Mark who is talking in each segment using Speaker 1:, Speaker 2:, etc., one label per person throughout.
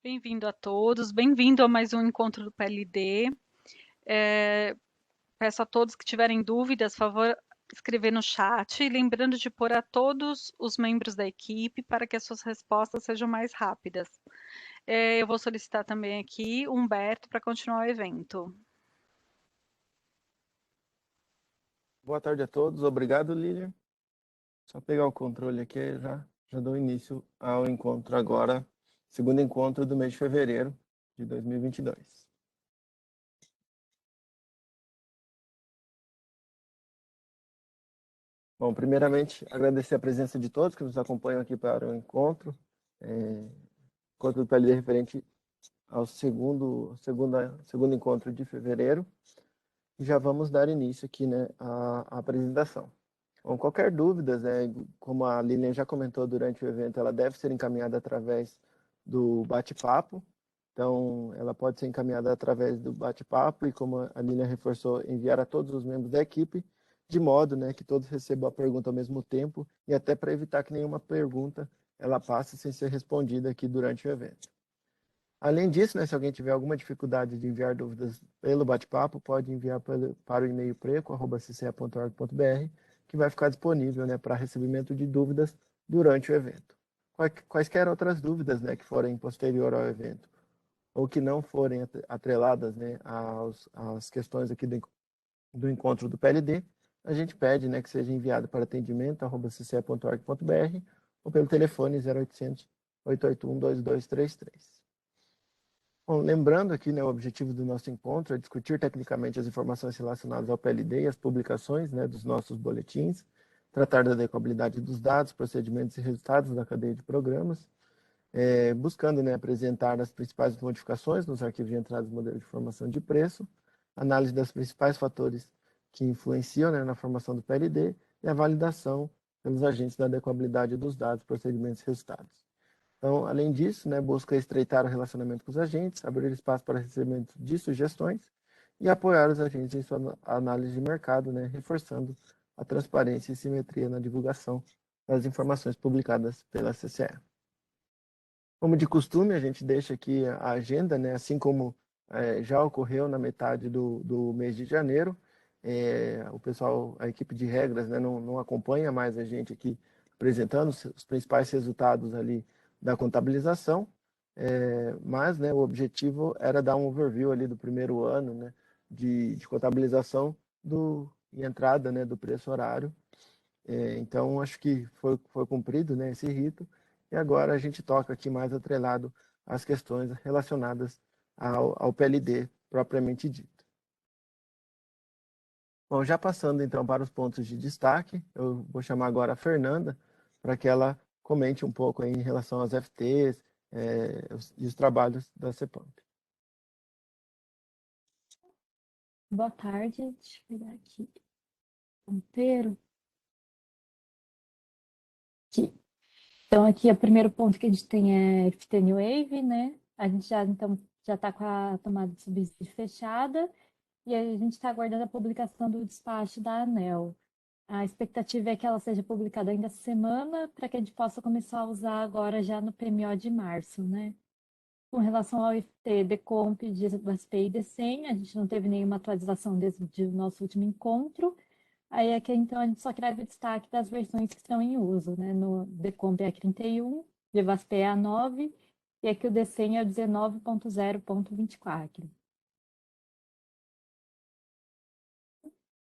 Speaker 1: Bem-vindo a todos, bem-vindo a mais um encontro do PLD. Peço a todos que tiverem dúvidas, favor escrever no chat, lembrando de pôr a todos os membros da equipe para que as suas respostas sejam mais rápidas. Eu vou solicitar também aqui o Humberto para continuar o evento.
Speaker 2: Boa tarde a todos, obrigado, Lilian. Só pegar o controle aqui, já dou início ao encontro agora, segundo encontro do mês de fevereiro de 2022. Bom, primeiramente, agradecer a presença de todos que nos acompanham aqui para o encontro, encontro do PLD referente ao segundo encontro de fevereiro. E já vamos dar início aqui, né, à apresentação. Bom, qualquer dúvida, como a Lilian já comentou durante o evento, ela deve ser encaminhada através do bate-papo. Então, ela pode ser encaminhada através do bate-papo e, como a Lilian reforçou, enviar a todos os membros da equipe, de modo, né, que todos recebam a pergunta ao mesmo tempo e até para evitar que nenhuma pergunta ela passe sem ser respondida aqui durante o evento. Além disso, né, se alguém tiver alguma dificuldade de enviar dúvidas pelo bate-papo, pode enviar para o e-mail preco@cce.org.br, que vai ficar disponível, né, para recebimento de dúvidas durante o evento. Quaisquer outras dúvidas, né, que forem posterior ao evento ou que não forem atreladas, né, às questões aqui do encontro do PLD, a gente pede, né, que seja enviado para atendimento@cce.org.br ou pelo telefone 0800 881 2233. Bom, lembrando aqui, né, o objetivo do nosso encontro é discutir tecnicamente as informações relacionadas ao PLD e as publicações, né, dos nossos boletins, tratar da adequabilidade dos dados, procedimentos e resultados da cadeia de programas, buscando, né, apresentar as principais modificações nos arquivos de entrada do modelo de formação de preço, análise dos principais fatores que influenciam, né, na formação do PLD e a validação pelos agentes da adequabilidade dos dados, procedimentos e resultados. Então, além disso, né, busca estreitar o relacionamento com os agentes, abrir espaço para recebimento de sugestões e apoiar os agentes em sua análise de mercado, né, reforçando a transparência e simetria na divulgação das informações publicadas pela CCE. Como de costume, a gente deixa aqui a agenda, né, assim como já ocorreu na metade do mês de janeiro. O pessoal, a equipe de regras, né, não acompanha mais a gente aqui apresentando os principais resultados ali da contabilização, mas, né, o objetivo era dar um overview ali do primeiro ano, né, de contabilização e entrada, né, do preço horário. Então, acho que foi cumprido, né, esse rito, e agora a gente toca aqui mais atrelado às questões relacionadas ao PLD propriamente dito. Bom, já passando então para os pontos de destaque, eu vou chamar agora a Fernanda para que ela comente um pouco aí em relação às FTs e os trabalhos da CEPAMP.
Speaker 3: Boa tarde, deixa eu pegar aqui o inteiro. Aqui. Então, aqui o primeiro ponto que a gente tem é FT New Wave, né? A gente já está com a tomada de subsídio fechada e a gente está aguardando a publicação do despacho da ANEEL. A expectativa é que ela seja publicada ainda essa semana para que a gente possa começar a usar agora já no PMO de março, né? Com relação ao IFT, Decomp, DSP e DCEM, a gente não teve nenhuma atualização desde o nosso último encontro. Aí aqui, então, a gente só quer ver o destaque das versões que estão em uso, né? No Decomp é a 31, Devasp é a 9, e aqui o DCEM é o 19.0.24.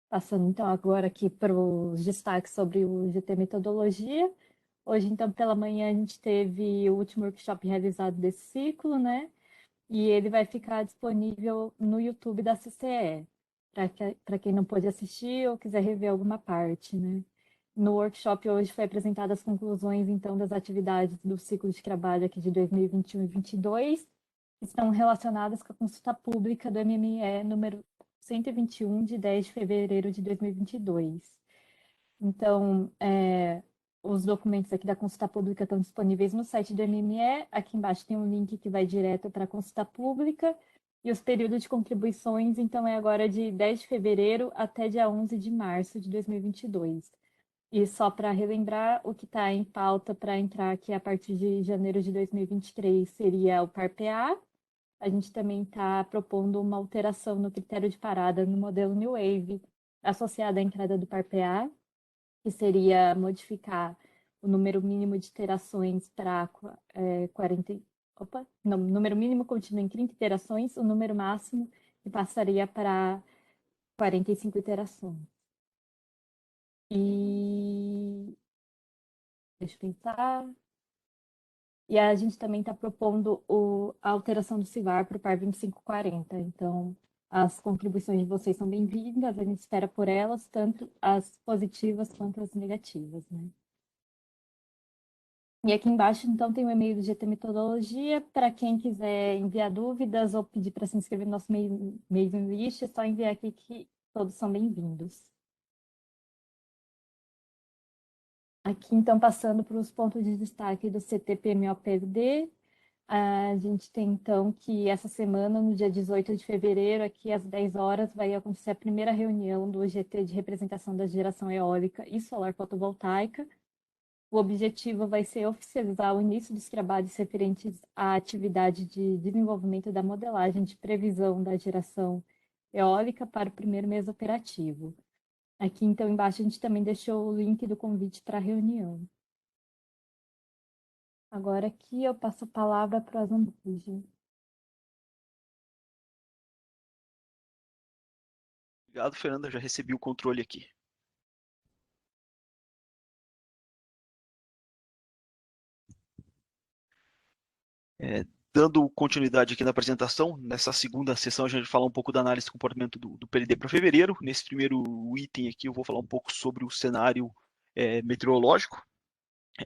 Speaker 3: Passando, então, agora aqui para os destaques sobre o GT Metodologia. Hoje, então, pela manhã, a gente teve o último workshop realizado desse ciclo, né? E ele vai ficar disponível no YouTube da CCE, para quem não pôde assistir ou quiser rever alguma parte, né? No workshop hoje foi apresentadas as conclusões, então, das atividades do ciclo de trabalho aqui de 2021 e 2022, que estão relacionadas com a consulta pública do MME número 121, de 10 de fevereiro de 2022. Então, os documentos aqui da consulta pública estão disponíveis no site do MME. Aqui embaixo tem um link que vai direto para a consulta pública. E os períodos de contribuições, então, é agora de 10 de fevereiro até dia 11 de março de 2022. E só para relembrar, o que está em pauta para entrar aqui a partir de janeiro de 2023 seria o PAR-PA. A gente também está propondo uma alteração no critério de parada no modelo New Wave, associada à entrada do PAR-PA, que seria modificar o número mínimo de iterações para 40. Opa, não, o número mínimo continua em 30 iterações, o número máximo passaria para 45 iterações. E deixa eu pensar. E a gente também está propondo a alteração do CIVAR para o PAR 2540. Então, as contribuições de vocês são bem-vindas, a gente espera por elas, tanto as positivas quanto as negativas, né? E aqui embaixo, então, tem o e-mail do GT Metodologia. Para quem quiser enviar dúvidas ou pedir para se inscrever no nosso mailing list, é só enviar aqui que todos são bem-vindos. Aqui, então, passando para os pontos de destaque do CT-PMO-PLD, a gente tem, então, que essa semana, no dia 18 de fevereiro, aqui às 10 horas, vai acontecer a primeira reunião do GT de representação da geração eólica e solar fotovoltaica. O objetivo vai ser oficializar o início dos trabalhos referentes à atividade de desenvolvimento da modelagem de previsão da geração eólica para o primeiro mês operativo. Aqui, então, embaixo, a gente também deixou o link do convite para a reunião. Agora aqui eu passo a palavra para a Zambuja.
Speaker 4: Obrigado, Fernanda. Já recebi o controle aqui. Dando continuidade aqui na apresentação, nessa segunda sessão a gente vai falar um pouco da análise do comportamento do PLD para fevereiro. Nesse primeiro item aqui eu vou falar um pouco sobre o cenário meteorológico.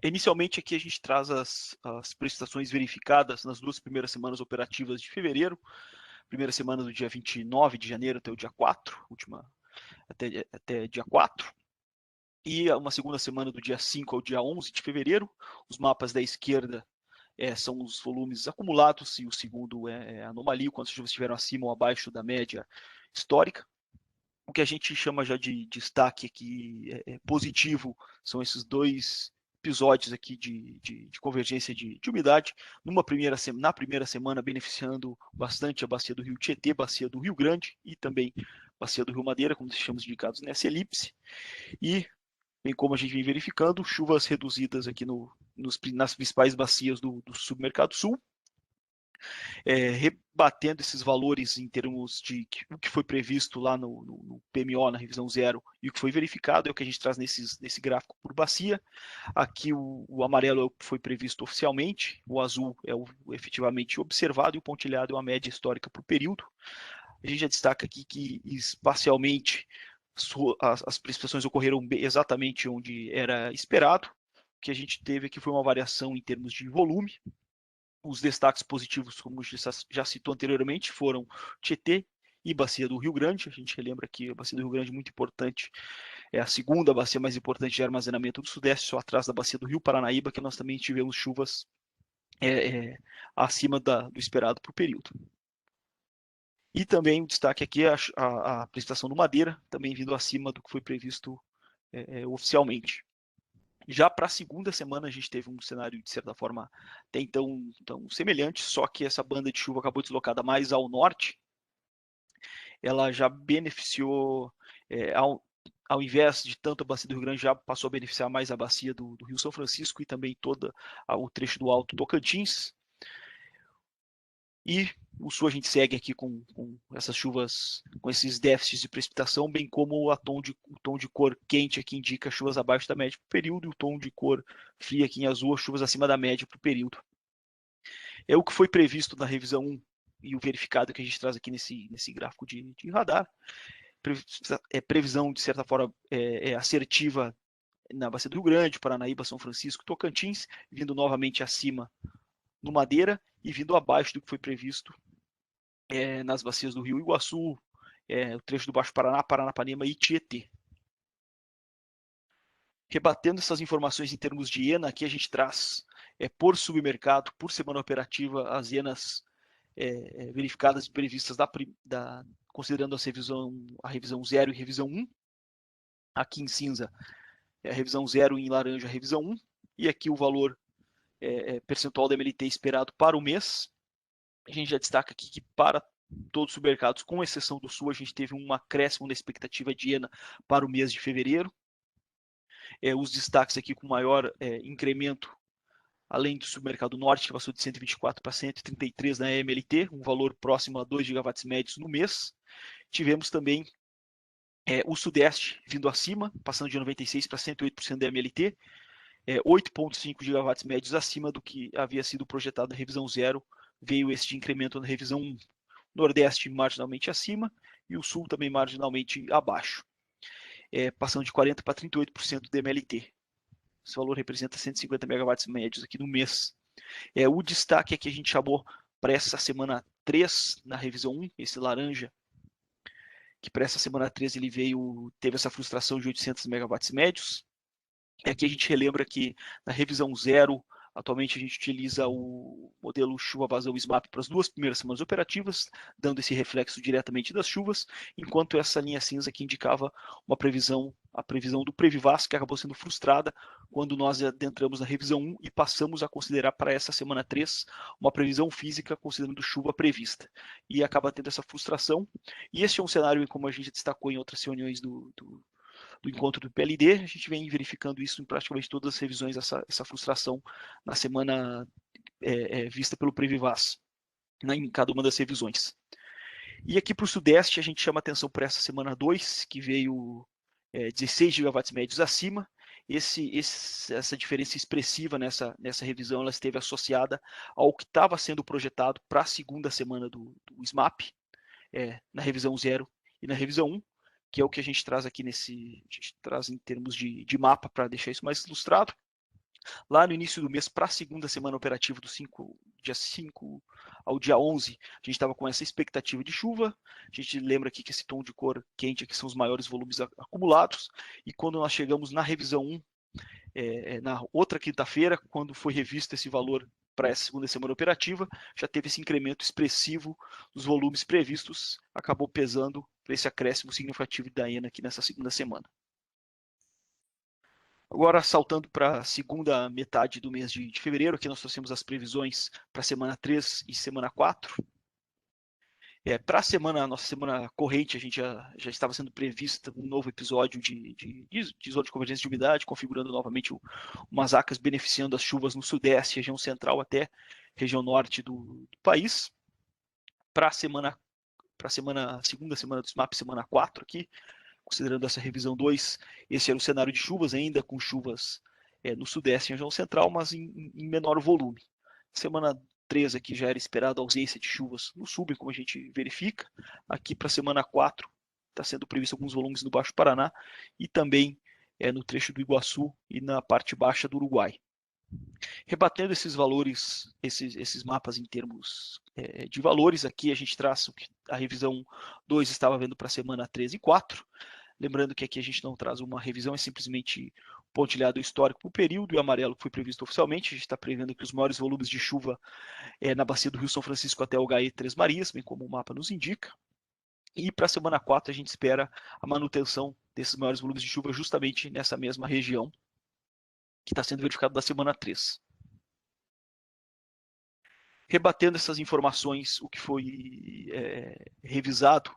Speaker 4: Inicialmente aqui a gente traz as precipitações verificadas nas duas primeiras semanas operativas de fevereiro. Primeira semana do dia 29 de janeiro até o dia 4, última até dia 4. E uma segunda semana do dia 5 ao dia 11 de fevereiro. Os mapas da esquerda são os volumes acumulados e o segundo é anomalia, quando as chuvas estiveram acima ou abaixo da média histórica. O que a gente chama já de destaque aqui positivo são esses dois episódios aqui de convergência de umidade, na primeira semana beneficiando bastante a bacia do Rio Tietê, bacia do Rio Grande e também bacia do Rio Madeira, como deixamos indicados nessa elipse, e bem como a gente vem verificando, chuvas reduzidas aqui nas principais bacias do submercado sul, rebatendo esses valores em termos de o que foi previsto lá no PMO, na revisão 0, e o que foi verificado é o que a gente traz nesse gráfico por bacia. Aqui o amarelo é o que foi previsto oficialmente, o azul é o efetivamente observado e o pontilhado é a média histórica por período. A gente já destaca aqui que espacialmente as precipitações ocorreram exatamente onde era esperado. O que a gente teve aqui foi uma variação em termos de volume. Os destaques positivos, como já citou anteriormente, foram Tietê e Bacia do Rio Grande. A gente relembra que a Bacia do Rio Grande é muito importante, é a segunda bacia mais importante de armazenamento do Sudeste, só atrás da Bacia do Rio Paranaíba, que nós também tivemos chuvas acima do esperado para o período. E também o destaque aqui é a precipitação do Madeira, também vindo acima do que foi previsto oficialmente. Já para a segunda semana a gente teve um cenário, de certa forma, até então tão semelhante, só que essa banda de chuva acabou deslocada mais ao norte. Ela já beneficiou, ao invés de tanto a bacia do Rio Grande, já passou a beneficiar mais a bacia do Rio São Francisco e também todo o trecho do Alto Tocantins. E o sul a gente segue aqui com essas chuvas, com esses déficits de precipitação, bem como o tom de cor quente aqui indica chuvas abaixo da média para o período, e o tom de cor fria aqui em azul, chuvas acima da média para o período. É o que foi previsto na revisão 1 e o verificado que a gente traz aqui nesse gráfico de radar. Previsão, de certa forma, assertiva na Bacia do Rio Grande, Paranaíba, São Francisco, Tocantins, vindo novamente acima no Madeira e vindo abaixo do que foi previsto nas bacias do Rio Iguaçu, o trecho do Baixo Paraná, Paranapanema e Tietê. Rebatendo essas informações em termos de IENA, aqui a gente traz por submercado, por semana operativa, as IENAs verificadas e previstas considerando a revisão 0 e revisão 1. Aqui em cinza, a revisão 0 em laranja, a revisão 1, e aqui o valor percentual da MLT esperado para o mês. A gente já destaca aqui que para todos os supermercados, com exceção do Sul, a gente teve um acréscimo na expectativa de ENA para o mês de fevereiro. Os destaques aqui com maior incremento, além do supermercado Norte, que passou de 124 para 133 na MLT, um valor próximo a 2 gigawatts médios no mês. Tivemos também o Sudeste vindo acima, passando de 96% para 108% da MLT, 8,5 gigawatts médios acima do que havia sido projetado na revisão 0, veio este incremento na revisão 1. Nordeste marginalmente acima e o Sul também marginalmente abaixo, passando de 40% para 38% da MLT. Esse valor representa 150 megawatts médios aqui no mês. O destaque aqui a gente chamou para essa semana 3, na revisão 1, esse laranja, que para essa semana 3 ele teve essa frustração de 800 megawatts médios. Aqui a gente relembra que na revisão 0, atualmente a gente utiliza o modelo chuva-vazão SMAP para as 2 primeiras semanas operativas, dando esse reflexo diretamente das chuvas, enquanto essa linha cinza aqui indicava a previsão do Previvas, que acabou sendo frustrada quando nós adentramos na revisão 1 e passamos a considerar para essa semana 3 uma previsão física considerando chuva prevista. E acaba tendo essa frustração. E esse é um cenário, como a gente destacou em outras reuniões do encontro do PLD, a gente vem verificando isso em praticamente todas as revisões, essa frustração na semana vista pelo Previvas, em cada uma das revisões. E aqui para o Sudeste, a gente chama atenção para essa semana 2, que veio 16 gigawatts médios acima. Essa diferença expressiva nessa revisão, ela esteve associada ao que estava sendo projetado para a segunda semana do SMAP, na revisão 0 e na revisão 1, que é o que a gente traz aqui a gente traz em termos de mapa para deixar isso mais ilustrado. Lá no início do mês, para a segunda semana operativa, dia 5 ao dia 11, a gente estava com essa expectativa de chuva. A gente lembra aqui que esse tom de cor quente aqui são os maiores volumes acumulados. E quando nós chegamos na revisão 1, na outra quinta-feira, quando foi revisto esse valor para essa segunda semana operativa, já teve esse incremento expressivo dos volumes previstos, acabou pesando para esse acréscimo significativo da ENA aqui nessa segunda semana. Agora, saltando para a segunda metade do mês de fevereiro, aqui nós trouxemos as previsões para a semana 3 e semana 4. Para a nossa semana corrente, a gente já estava sendo prevista um novo episódio de zona de convergência de umidade, configurando novamente umas acas beneficiando as chuvas no Sudeste, região central até região norte do país. Para a segunda semana do SMAP, semana 4 aqui, considerando essa revisão 2, esse era o cenário de chuvas ainda, com chuvas no Sudeste e região central, mas em menor volume. Semana 3 aqui já era esperado a ausência de chuvas no Sul, como a gente verifica. Aqui para a semana 4 está sendo previsto alguns volumes no Baixo Paraná e também no trecho do Iguaçu e na parte baixa do Uruguai. Rebatendo esses valores, esses mapas em termos de valores, aqui a gente traz o que a revisão 2 estava vendo para a semana 3 e 4. Lembrando que aqui a gente não traz uma revisão, é simplesmente pontilhado histórico para o período, e o amarelo que foi previsto oficialmente. A gente está prevendo que os maiores volumes de chuva na bacia do Rio São Francisco até o HE Três Marias, bem como o mapa nos indica. E para a semana 4 a gente espera a manutenção desses maiores volumes de chuva justamente nessa mesma região que está sendo verificado da semana 3. Rebatendo essas informações, o que foi revisado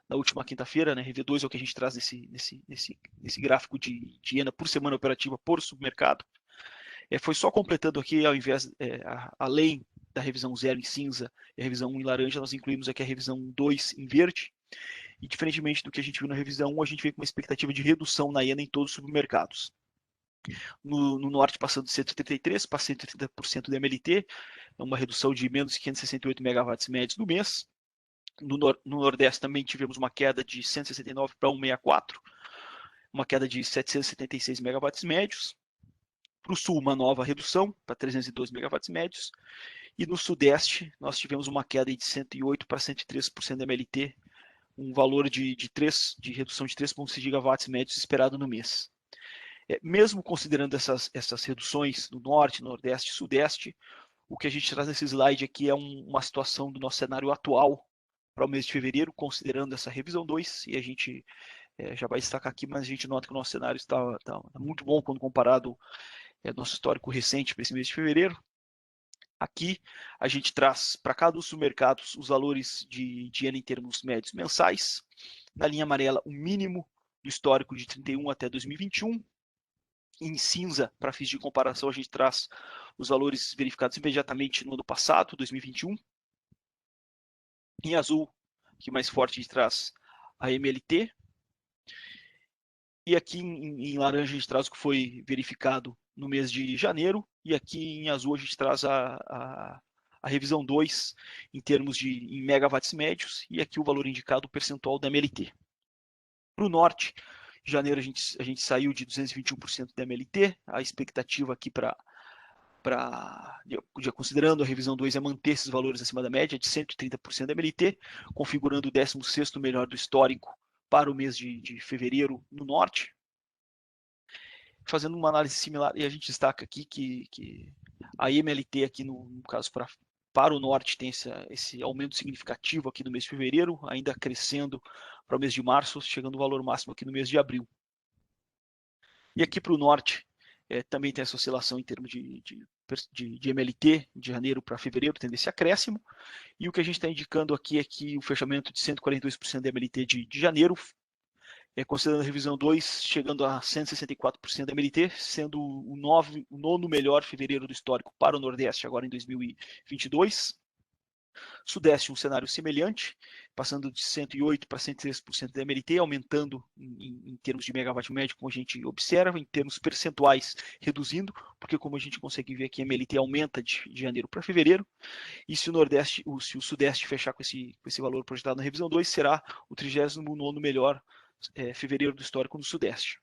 Speaker 4: na última quinta-feira, né, RV2 é o que a gente traz nesse gráfico de ENA por semana operativa por submercado. Foi só completando aqui, ao invés, além da revisão 0 em cinza e a revisão 1 em laranja, nós incluímos aqui a revisão 2 em verde. E diferentemente do que a gente viu na revisão 1, a gente veio com uma expectativa de redução na ENA em todos os supermercados. No norte, passando de 133% para 130% da MLT, uma redução de menos 568 megawatts médios no mês. No Nordeste também tivemos uma queda de 169 para 164, uma queda de 776 megawatts médios. Para o Sul, uma nova redução para 302 megawatts médios. E no Sudeste, nós tivemos uma queda de 108 para 103% da MLT, um valor de redução de 3,6 gigawatts médios esperado no mês. Mesmo considerando essas reduções no Norte, Nordeste e Sudeste, o que a gente traz nesse slide aqui é uma situação do nosso cenário atual para o mês de fevereiro, considerando essa revisão 2, e a gente já vai destacar aqui, mas a gente nota que o nosso cenário está muito bom quando comparado ao nosso histórico recente para esse mês de fevereiro. Aqui a gente traz para cada um dos mercados os valores de iene em termos médios mensais. Na linha amarela, o mínimo do histórico de 31 até 2021. Em cinza, para fins de comparação, a gente traz os valores verificados imediatamente no ano passado, 2021. Em azul, que mais forte, a gente traz a MLT. E aqui em laranja a gente traz o que foi verificado no mês de janeiro. E aqui em azul a gente traz a revisão 2 em termos em megawatts médios. E aqui o valor indicado, o percentual da MLT. Para o norte, em janeiro a gente saiu de 221% da MLT. A expectativa aqui considerando a revisão 2 é manter esses valores acima da média de 130% da MLT, configurando o 16º melhor do histórico para o mês de fevereiro no norte. Fazendo uma análise similar, e a gente destaca aqui que a MLT aqui no caso para o norte tem esse aumento significativo aqui no mês de fevereiro, ainda crescendo para o mês de março, chegando ao valor máximo aqui no mês de abril. E aqui para o norte também tem essa oscilação em termos de MLT de janeiro para fevereiro, tendo esse acréscimo. E o que a gente está indicando aqui é que o fechamento de 142% da MLT de janeiro, considerando a revisão 2, chegando a 164% da MLT, sendo o nono melhor fevereiro do histórico para o Nordeste, agora em 2022. Sudeste, um cenário semelhante, passando de 108% para 103% da MLT, aumentando em termos de megawatt médio, como a gente observa, em termos percentuais, reduzindo, porque como a gente consegue ver aqui, a MLT aumenta de janeiro para fevereiro, e se o Sudeste fechar com esse valor projetado na revisão 2, será o 39º melhor fevereiro do histórico no Sudeste.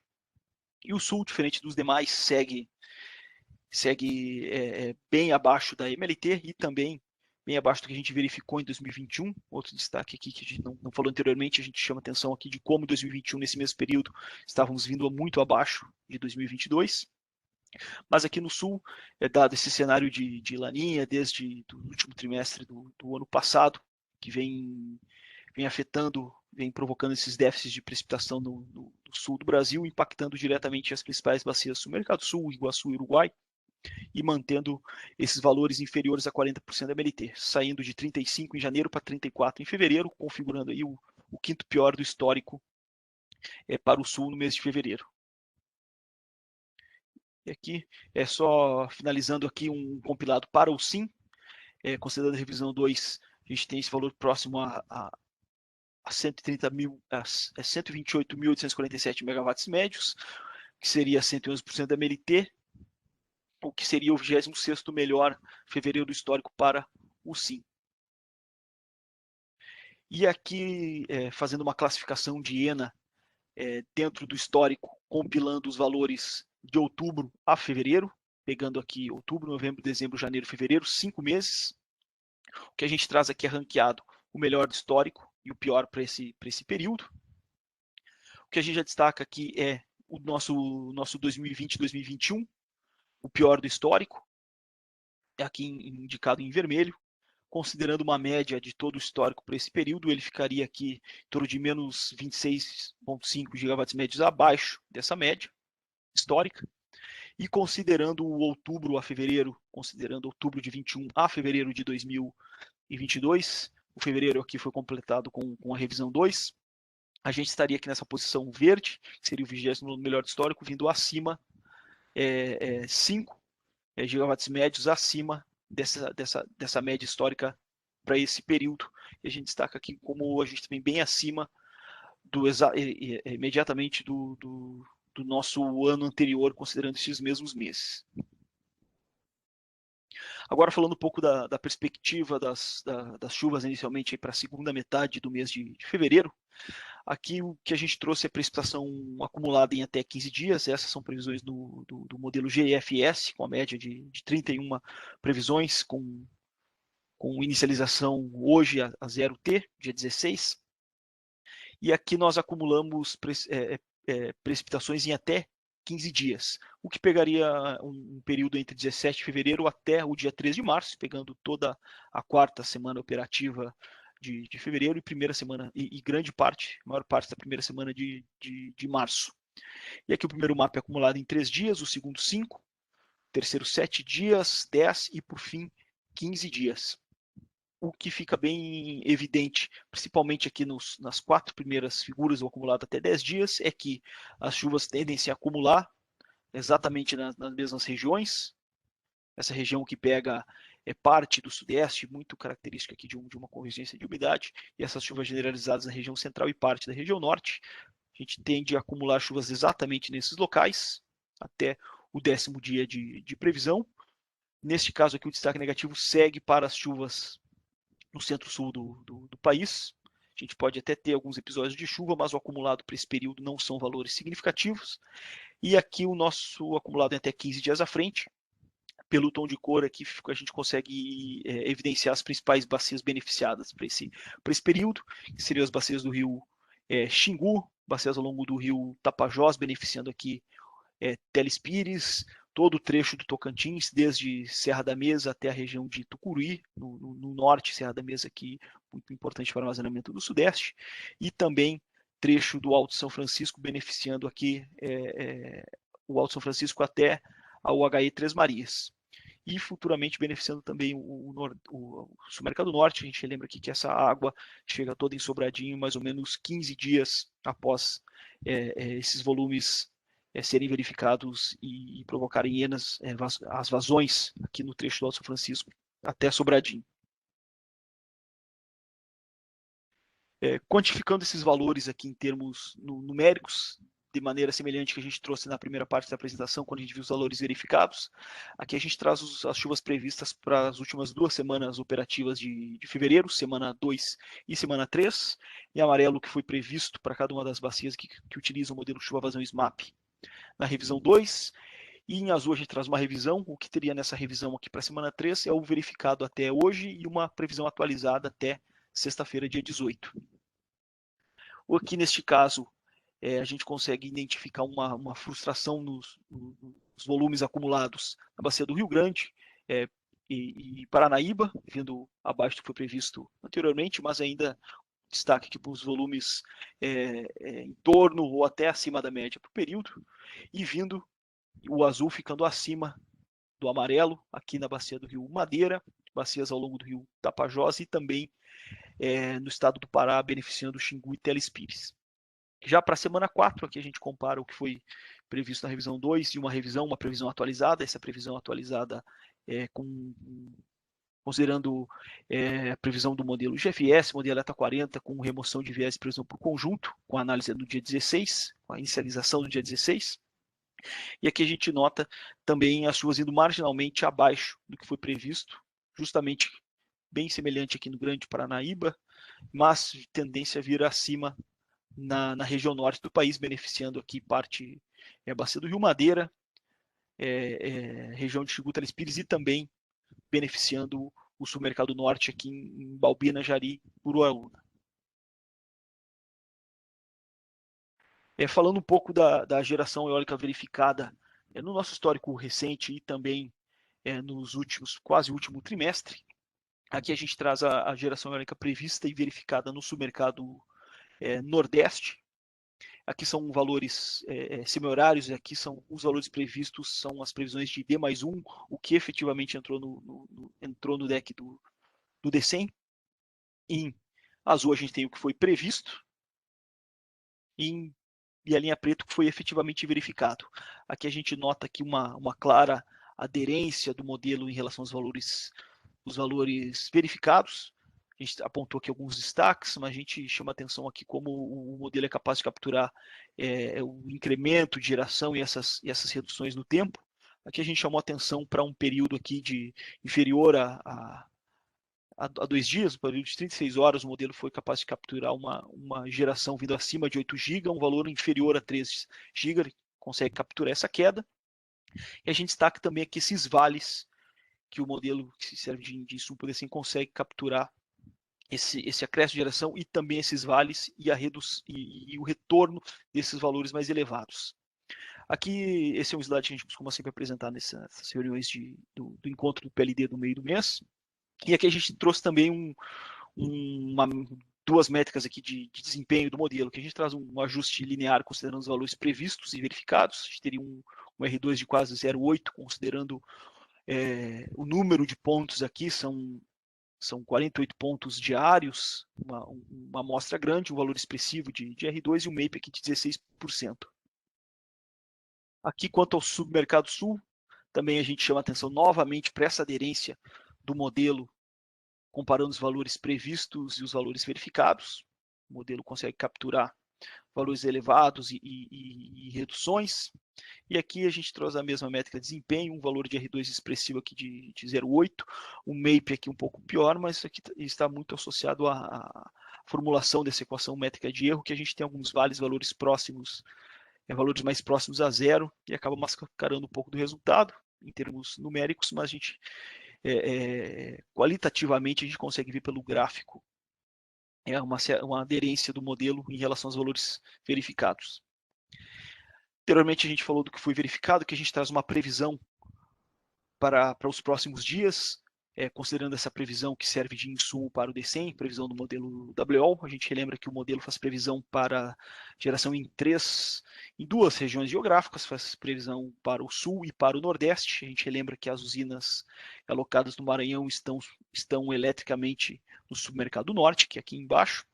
Speaker 4: E o Sul, diferente dos demais, segue bem abaixo da MLT e também bem abaixo do que a gente verificou em 2021. Outro destaque aqui que a gente não falou anteriormente, a gente chama atenção aqui de como em 2021, nesse mesmo período, estávamos vindo muito abaixo de 2022. Mas aqui no Sul, dado esse cenário de laninha desde o último trimestre do ano passado, que vem afetando, vem provocando esses déficits de precipitação no sul do Brasil, impactando diretamente as principais bacias do Mercado Sul, Iguaçu e Uruguai, e mantendo esses valores inferiores a 40% da MLT, saindo de 35 em janeiro para 34 em fevereiro, configurando aí o quinto pior do histórico para o Sul no mês de fevereiro. E aqui, só finalizando aqui um compilado para o SIM, considerando a revisão 2, a gente tem esse valor próximo a 128.847 megawatts médios, que seria 111% da MLT, o que seria o 26º melhor fevereiro do histórico para o SIM. E aqui, fazendo uma classificação de ENA dentro do histórico, compilando os valores de outubro a fevereiro, pegando aqui outubro, novembro, dezembro, janeiro, fevereiro, 5 meses. O que a gente traz aqui é ranqueado o melhor do histórico e o pior para esse período. O que a gente já destaca aqui é o nosso 2020-2021, o pior do histórico, aqui indicado em vermelho. Considerando uma média de todo o histórico para esse período, ele ficaria aqui em torno de menos 26,5 gigawatts médios abaixo dessa média histórica. E considerando o outubro a fevereiro, considerando outubro de 21 a fevereiro de 2022, o fevereiro aqui foi completado com a revisão 2, a gente estaria aqui nessa posição verde, que seria o 20º melhor do histórico, vindo acima 5 gigawatts médios acima dessa média histórica para esse período. E a gente destaca aqui como a gente também bem acima imediatamente do nosso ano anterior, considerando esses mesmos meses. Agora falando um pouco da perspectiva das chuvas inicialmente para a segunda metade do mês de fevereiro, aqui o que a gente trouxe é precipitação acumulada em até 15 dias, essas são previsões do modelo GFS, com a média de 31 previsões, com inicialização hoje a 0T, dia 16, e aqui nós acumulamos precipitações em até 15 dias, o que pegaria um período entre 17 de fevereiro até o dia 3 de março, pegando toda a quarta semana operativa de fevereiro e primeira semana, e grande parte, maior parte da primeira semana de março. E aqui o primeiro mapa é acumulado em 3 dias, o segundo 5, o terceiro 7 dias, 10 e por fim 15 dias. O que fica bem evidente, principalmente aqui nas 4 primeiras figuras, o acumulado até 10 dias, é que as chuvas tendem a se acumular exatamente nas mesmas regiões. Essa região que pega parte do sudeste, muito característica aqui de uma convergência de umidade, e essas chuvas generalizadas na região central e parte da região norte. A gente tende a acumular chuvas exatamente nesses locais, até o 10º dia de previsão. Neste caso aqui, o destaque negativo segue para as chuvas no centro-sul do país. A gente pode até ter alguns episódios de chuva, mas o acumulado para esse período não são valores significativos. E aqui o nosso acumulado é até 15 dias à frente. Pelo tom de cor aqui, a gente consegue evidenciar as principais bacias beneficiadas para esse período, que seriam as bacias do rio Xingu, bacias ao longo do rio Tapajós, beneficiando aqui Telespires, todo o trecho do Tocantins, desde Serra da Mesa até a região de Tucuruí, no norte, Serra da Mesa aqui, muito importante para o armazenamento do sudeste, e também trecho do Alto São Francisco, beneficiando aqui o Alto São Francisco até ao HE Três Marias. E futuramente beneficiando também o Sul-Americano do Norte. A gente lembra aqui que essa água chega toda em Sobradinho mais ou menos 15 dias após esses volumes serem verificados e provocarem as vazões aqui no trecho do Alto São Francisco até Sobradinho. Quantificando esses valores aqui em termos numéricos, de maneira semelhante que a gente trouxe na primeira parte da apresentação, quando a gente viu os valores verificados, aqui a gente traz as chuvas previstas para as últimas 2 semanas operativas de fevereiro, semana 2 e semana 3, em amarelo que foi previsto para cada uma das bacias que utilizam o modelo chuva-vazão SMAP na revisão 2, e em azul a gente traz uma revisão. O que teria nessa revisão aqui para a semana 3 é o verificado até hoje e uma previsão atualizada até sexta-feira, dia 18. Aqui neste caso, a gente consegue identificar uma frustração nos volumes acumulados na bacia do Rio Grande e Paranaíba, vindo abaixo do que foi previsto anteriormente, mas ainda destaque aqui para os volumes em torno ou até acima da média para o período, e vindo o azul ficando acima do amarelo, aqui na bacia do Rio Madeira, bacias ao longo do Rio Tapajós e também no estado do Pará, beneficiando o Xingu e Telespires. Já para a semana 4, aqui a gente compara o que foi previsto na revisão 2 e uma previsão atualizada. Essa previsão atualizada considerando a previsão do modelo GFS, modelo ETA 40, com remoção de viés de previsão por conjunto, com a análise no dia 16, com a inicialização no dia 16. E aqui a gente nota também as chuvas indo marginalmente abaixo do que foi previsto, justamente bem semelhante aqui no Grande Paranaíba, mas de tendência a vir acima na região norte do país, beneficiando aqui parte a bacia do Rio Madeira, região de Xingu, Telespires, e também beneficiando o Sul-Mercado Norte aqui em Balbina, Jari, Uruaúna. Falando um pouco da geração eólica verificada no nosso histórico recente e também nos quase último trimestre, aqui a gente traz a geração eólica prevista e verificada no Sul-Mercado Nordeste. Aqui são valores semi-horários, aqui são os valores previstos, são as previsões de D+1, o que efetivamente entrou no deck do DECEM. Em azul a gente tem o que foi previsto, e a linha preta que foi efetivamente verificado. Aqui a gente nota aqui uma clara aderência do modelo em relação aos valores verificados. A gente apontou aqui alguns destaques, mas a gente chama atenção aqui como o modelo é capaz de capturar o incremento de geração e essas reduções no tempo. Aqui a gente chamou atenção para um período aqui inferior a 2 dias, um período de 36 horas, o modelo foi capaz de capturar uma geração vindo acima de 8 GB, um valor inferior a 3 GB, ele consegue capturar essa queda. E a gente destaca também aqui esses vales, que o modelo que serve de insumo assim, consegue capturar esse acréscimo de geração e também esses vales e o retorno desses valores mais elevados. Aqui, esse é um slide que a gente costuma sempre apresentar nessas reuniões do encontro do PLD do meio do mês. E aqui a gente trouxe também duas métricas aqui de desempenho do modelo, que a gente traz um ajuste linear considerando os valores previstos e verificados. A gente teria um R2 de quase 0,8, considerando o número de pontos aqui, são 48 pontos diários, uma amostra grande, um valor expressivo de R2 e um MAPE aqui de 16%. Aqui, quanto ao submercado sul, também a gente chama atenção novamente para essa aderência do modelo, comparando os valores previstos e os valores verificados. O modelo consegue capturar valores elevados e reduções. E aqui a gente trouxe a mesma métrica de desempenho, um valor de R2 expressivo aqui de 0,8, um MAPE aqui um pouco pior, mas isso aqui está muito associado à formulação dessa equação métrica de erro, que a gente tem alguns valores próximos, valores mais próximos a zero, e acaba mascarando um pouco do resultado, em termos numéricos, mas a gente, qualitativamente, a gente consegue ver pelo gráfico uma aderência do modelo em relação aos valores verificados. Anteriormente a gente falou do que foi verificado, que a gente traz uma previsão para os próximos dias, considerando essa previsão que serve de insumo para o DCEM, previsão do modelo WO. A gente relembra que o modelo faz previsão para geração em duas regiões geográficas, faz previsão para o sul e para o nordeste. A gente relembra que as usinas alocadas no Maranhão estão eletricamente no submercado norte, que é aqui embaixo.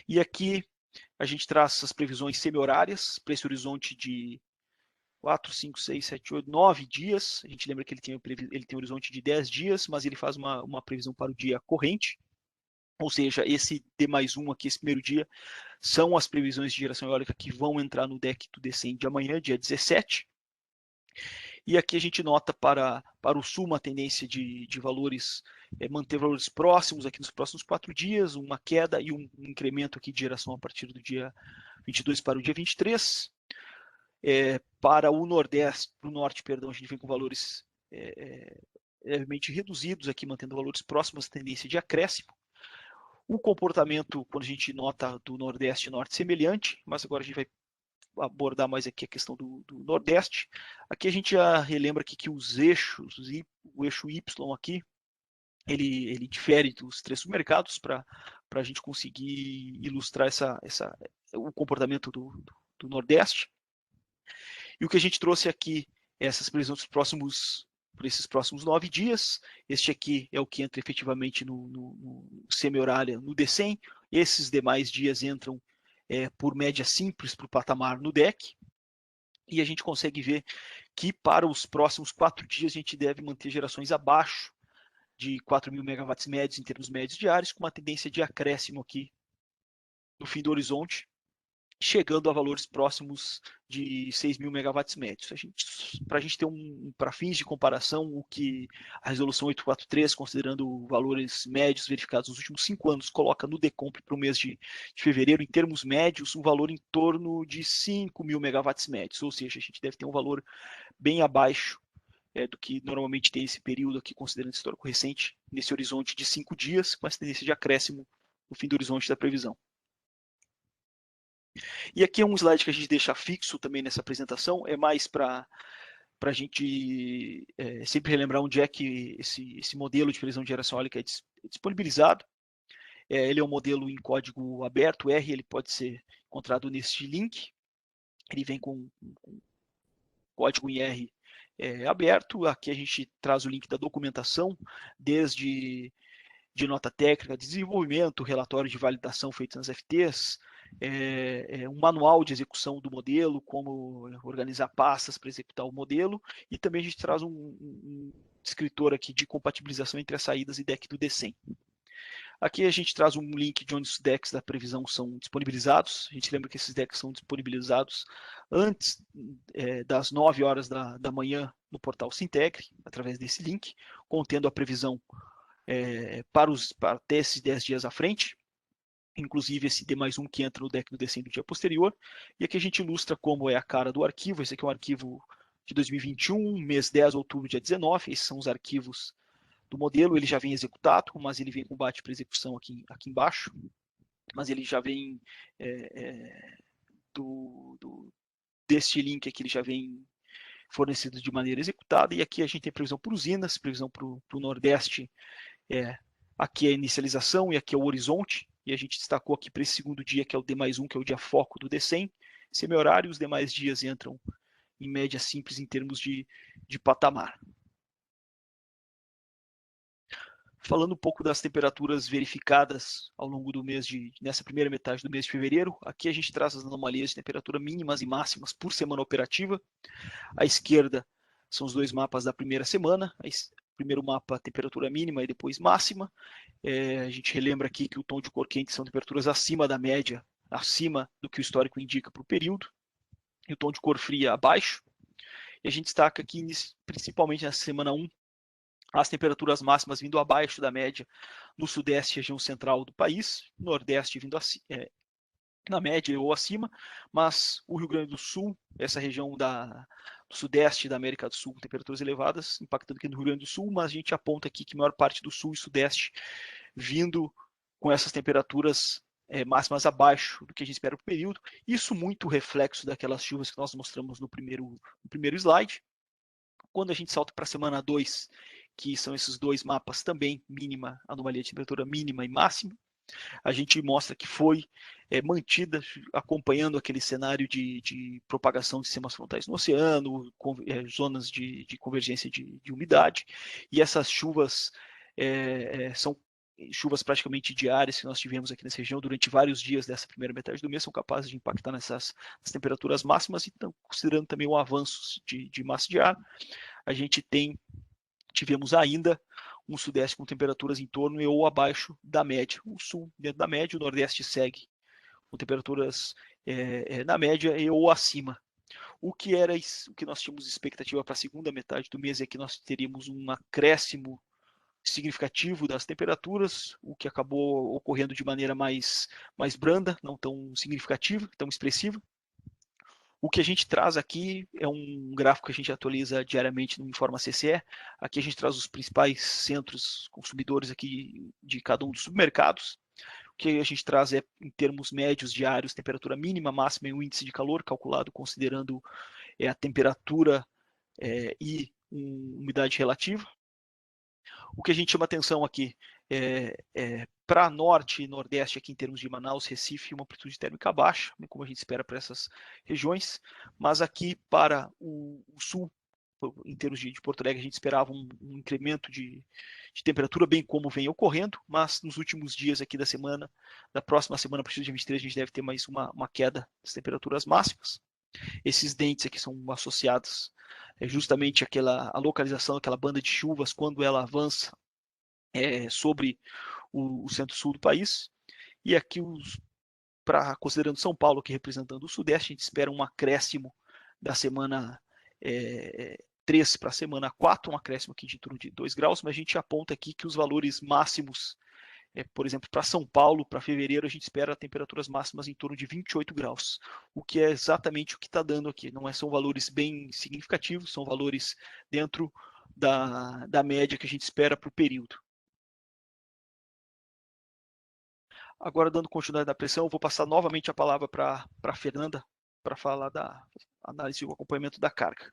Speaker 4: E aqui a gente traz as previsões semi-horárias para esse horizonte de 4, 5, 6, 7, 8, 9 dias. A gente lembra que ele tem um horizonte de 10 dias, mas ele faz uma previsão para o dia corrente. Ou seja, esse D+1 aqui, esse primeiro dia, são as previsões de geração eólica que vão entrar no deck do DCEM de amanhã, dia 17. E aqui a gente nota para o sul uma tendência de valores, manter valores próximos aqui nos próximos 4 dias, uma queda e um incremento aqui de geração a partir do dia 22 para o dia 23. Para o nordeste, para o norte, perdão, a gente vem com valores levemente reduzidos aqui, mantendo valores próximos à tendência de acréscimo. O comportamento, quando a gente nota do nordeste e norte, semelhante, mas agora a gente vai abordar mais aqui a questão do nordeste. Aqui a gente já relembra aqui que os eixos, o eixo Y aqui, ele difere dos 3 submercados para a gente conseguir ilustrar o comportamento do nordeste. E o que a gente trouxe aqui é essas previsões por esses próximos 9 dias. Este aqui é o que entra efetivamente no semi-horário no DCEM. Esses demais dias entram por média simples para o patamar no DEC. E a gente consegue ver que para os próximos 4 dias a gente deve manter gerações abaixo de 4.000 megawatts médios em termos médios diários, com uma tendência de acréscimo aqui no fim do horizonte, chegando a valores próximos de 6.000 megawatts médios. Para a gente ter para fins de comparação, o que a resolução 843, considerando valores médios verificados nos últimos 5 anos, coloca no Decomp para o mês de fevereiro, em termos médios, um valor em torno de 5.000 megawatts médios, ou seja, a gente deve ter um valor bem abaixo do que normalmente tem esse período aqui, considerando histórico recente, nesse horizonte de 5 dias, com essa tendência de acréscimo no fim do horizonte da previsão. E aqui é um slide que a gente deixa fixo também nessa apresentação, é mais para a gente sempre relembrar onde é que esse modelo de previsão de geração eólica é disponibilizado. Ele é um modelo em código aberto, R, ele pode ser encontrado neste link. Ele vem com código em R aberto. Aqui a gente traz o link da documentação, desde de nota técnica, desenvolvimento, relatório de validação feito nas FTs, um manual de execução do modelo, como organizar pastas para executar o modelo, e também a gente traz um descritor aqui de compatibilização entre as saídas e deck do DCEM. Aqui a gente traz um link de onde os decks da previsão são disponibilizados. A gente lembra que esses decks são disponibilizados antes das 9 horas da manhã no portal Sintegre, através desse link, contendo a previsão para até esses 10 dias à frente, inclusive esse D+1 que entra no deck do DCEM do dia posterior. E aqui a gente ilustra como é a cara do arquivo. Esse aqui é um arquivo de 2021, mês 10, outubro, dia 19. Esses são os arquivos do modelo. Ele já vem executado, mas ele vem com bate para execução aqui embaixo. Mas ele já vem deste link aqui, ele já vem fornecido de maneira executada. E aqui a gente tem previsão por usinas, previsão para o Nordeste Aqui é a inicialização e aqui é o horizonte, e a gente destacou aqui para esse segundo dia, que é o D+1, que é o dia foco do D100, semi-horário, os demais dias entram em média simples em termos de patamar. Falando um pouco das temperaturas verificadas ao longo do mês nessa primeira metade do mês de fevereiro, aqui a gente traz as anomalias de temperatura mínimas e máximas por semana operativa. À esquerda são os dois mapas da primeira semana, primeiro mapa temperatura mínima e depois máxima. A gente relembra aqui que o tom de cor quente são temperaturas acima da média, acima do que o histórico indica para o período, e o tom de cor fria abaixo. E a gente destaca aqui, principalmente nessa semana 1, as temperaturas máximas vindo abaixo da média no sudeste, região central do país, nordeste vindo na média ou acima, mas o Rio Grande do Sul, essa região do sudeste da América do Sul, com temperaturas elevadas, impactando aqui no Rio Grande do Sul, mas a gente aponta aqui que a maior parte do sul e sudeste vindo com essas temperaturas máximas abaixo do que a gente espera para o período. Isso muito reflexo daquelas chuvas que nós mostramos no primeiro slide. Quando a gente salta para a semana 2, que são esses dois mapas também, mínima, anomalia de temperatura mínima e máxima, a gente mostra que foi mantida acompanhando aquele cenário de propagação de sistemas frontais no oceano, zonas de convergência de umidade, e essas chuvas são chuvas praticamente diárias que nós tivemos aqui nessa região durante vários dias dessa primeira metade do mês, são capazes de impactar nas temperaturas máximas, e então, considerando também o avanço de massa de ar, a gente tivemos ainda um sudeste com temperaturas em torno e ou abaixo da média. O sul dentro da média, o nordeste segue com temperaturas na média e ou acima. O que nós tínhamos expectativa para a segunda metade do mês é que nós teríamos um acréscimo significativo das temperaturas, o que acabou ocorrendo de maneira mais branda, não tão significativa, tão expressiva. O que a gente traz aqui é um gráfico que a gente atualiza diariamente no Informa CCE. Aqui a gente traz os principais centros consumidores aqui de cada um dos supermercados. O que a gente traz é, em termos médios diários, temperatura mínima, máxima e o índice de calor, calculado considerando a temperatura e umidade relativa. O que a gente chama atenção aqui para norte e nordeste, aqui em termos de Manaus, Recife, uma amplitude térmica baixa, como a gente espera para essas regiões, mas aqui para o sul, em termos de Porto Alegre, a gente esperava um incremento de temperatura, bem como vem ocorrendo, mas nos últimos dias aqui da próxima semana, a partir do dia 23, a gente deve ter mais uma queda das temperaturas máximas. Esses dentes aqui são associados justamente a localização daquela banda de chuvas quando ela avança sobre o centro-sul do país. E aqui, considerando São Paulo aqui representando o sudeste, a gente espera um acréscimo da semana 3 para a semana 4, um acréscimo aqui de em torno de 2 graus, mas a gente aponta aqui que os valores máximos, por exemplo, para São Paulo, para fevereiro, a gente espera temperaturas máximas em torno de 28 graus, o que é exatamente o que está dando aqui. Não são valores bem significativos, são valores dentro da média que a gente espera para o período. Agora, dando continuidade na pressão, eu vou passar novamente a palavra para a Fernanda, para falar da análise e o acompanhamento da carga.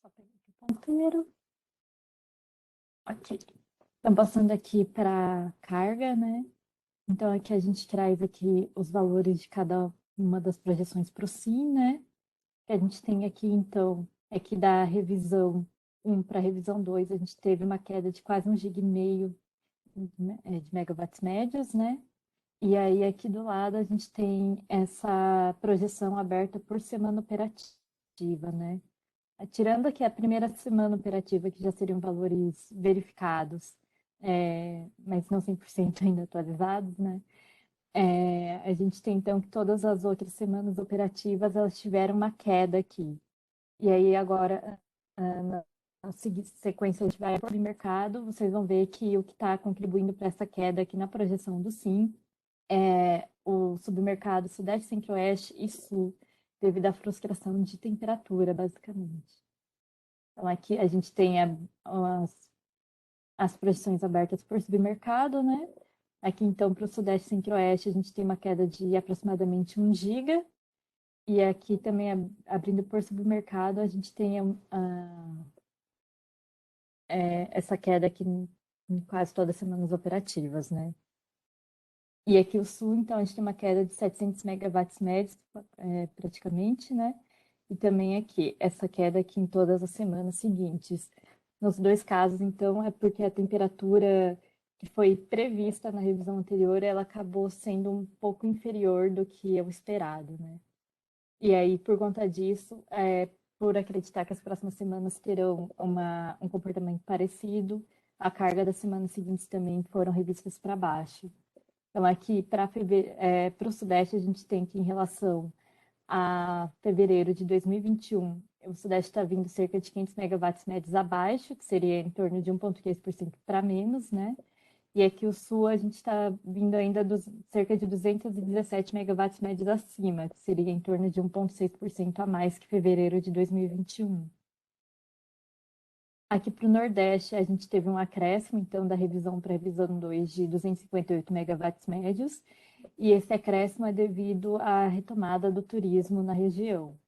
Speaker 3: Só pegar aqui o ponteiro. Ok. Então, passando aqui para carga, né? Então, aqui a gente traz aqui os valores de cada uma das projeções para o SIM, né? Que a gente tem aqui, então, é que da revisão 1 para a revisão 2, a gente teve uma queda de quase 1,5 GB de megawatts médios, né? E aí, aqui do lado, a gente tem essa projeção aberta por semana operativa, né? Tirando aqui a primeira semana operativa, que já seriam valores verificados, mas não 100% ainda atualizados, né? A gente tem, então, que todas as outras semanas operativas, elas tiveram uma queda aqui. E aí, agora, na sequência, a gente vai para o mercado, vocês vão ver que o que está contribuindo para essa queda aqui na projeção do SIM é o submercado Sudeste, Centro-Oeste e Sul, devido à frustração de temperatura, basicamente. Então, aqui a gente tem as projeções abertas por submercado, né? Aqui, então, para o Sudeste e Centro-Oeste, a gente tem uma queda de aproximadamente 1 GB. E aqui também, abrindo por submercado, a gente tem essa queda aqui em quase todas as semanas operativas, né? E aqui o Sul, então, a gente tem uma queda de 700 megawatts médios, praticamente, né? E também aqui, essa queda aqui em todas as semanas seguintes. Nos dois casos, então, é porque a temperatura que foi prevista na revisão anterior, ela acabou sendo um pouco inferior do que é o esperado, né? E aí, por conta disso, por acreditar que as próximas semanas terão um comportamento parecido, a carga das semanas seguintes também foram revistas para baixo. Então, aqui para o Sudeste, a gente tem que, em relação a fevereiro de 2021, o Sudeste está vindo cerca de 500 megawatts médios abaixo, que seria em torno de 1,3% para menos, né? E aqui o Sul, a gente está vindo ainda cerca de 217 megawatts médios acima, que seria em torno de 1,6% a mais que fevereiro de 2021. Aqui para o Nordeste, a gente teve um acréscimo, então, da revisão para a revisão 2 de 258 megawatts médios, e esse acréscimo é devido à retomada do turismo na região.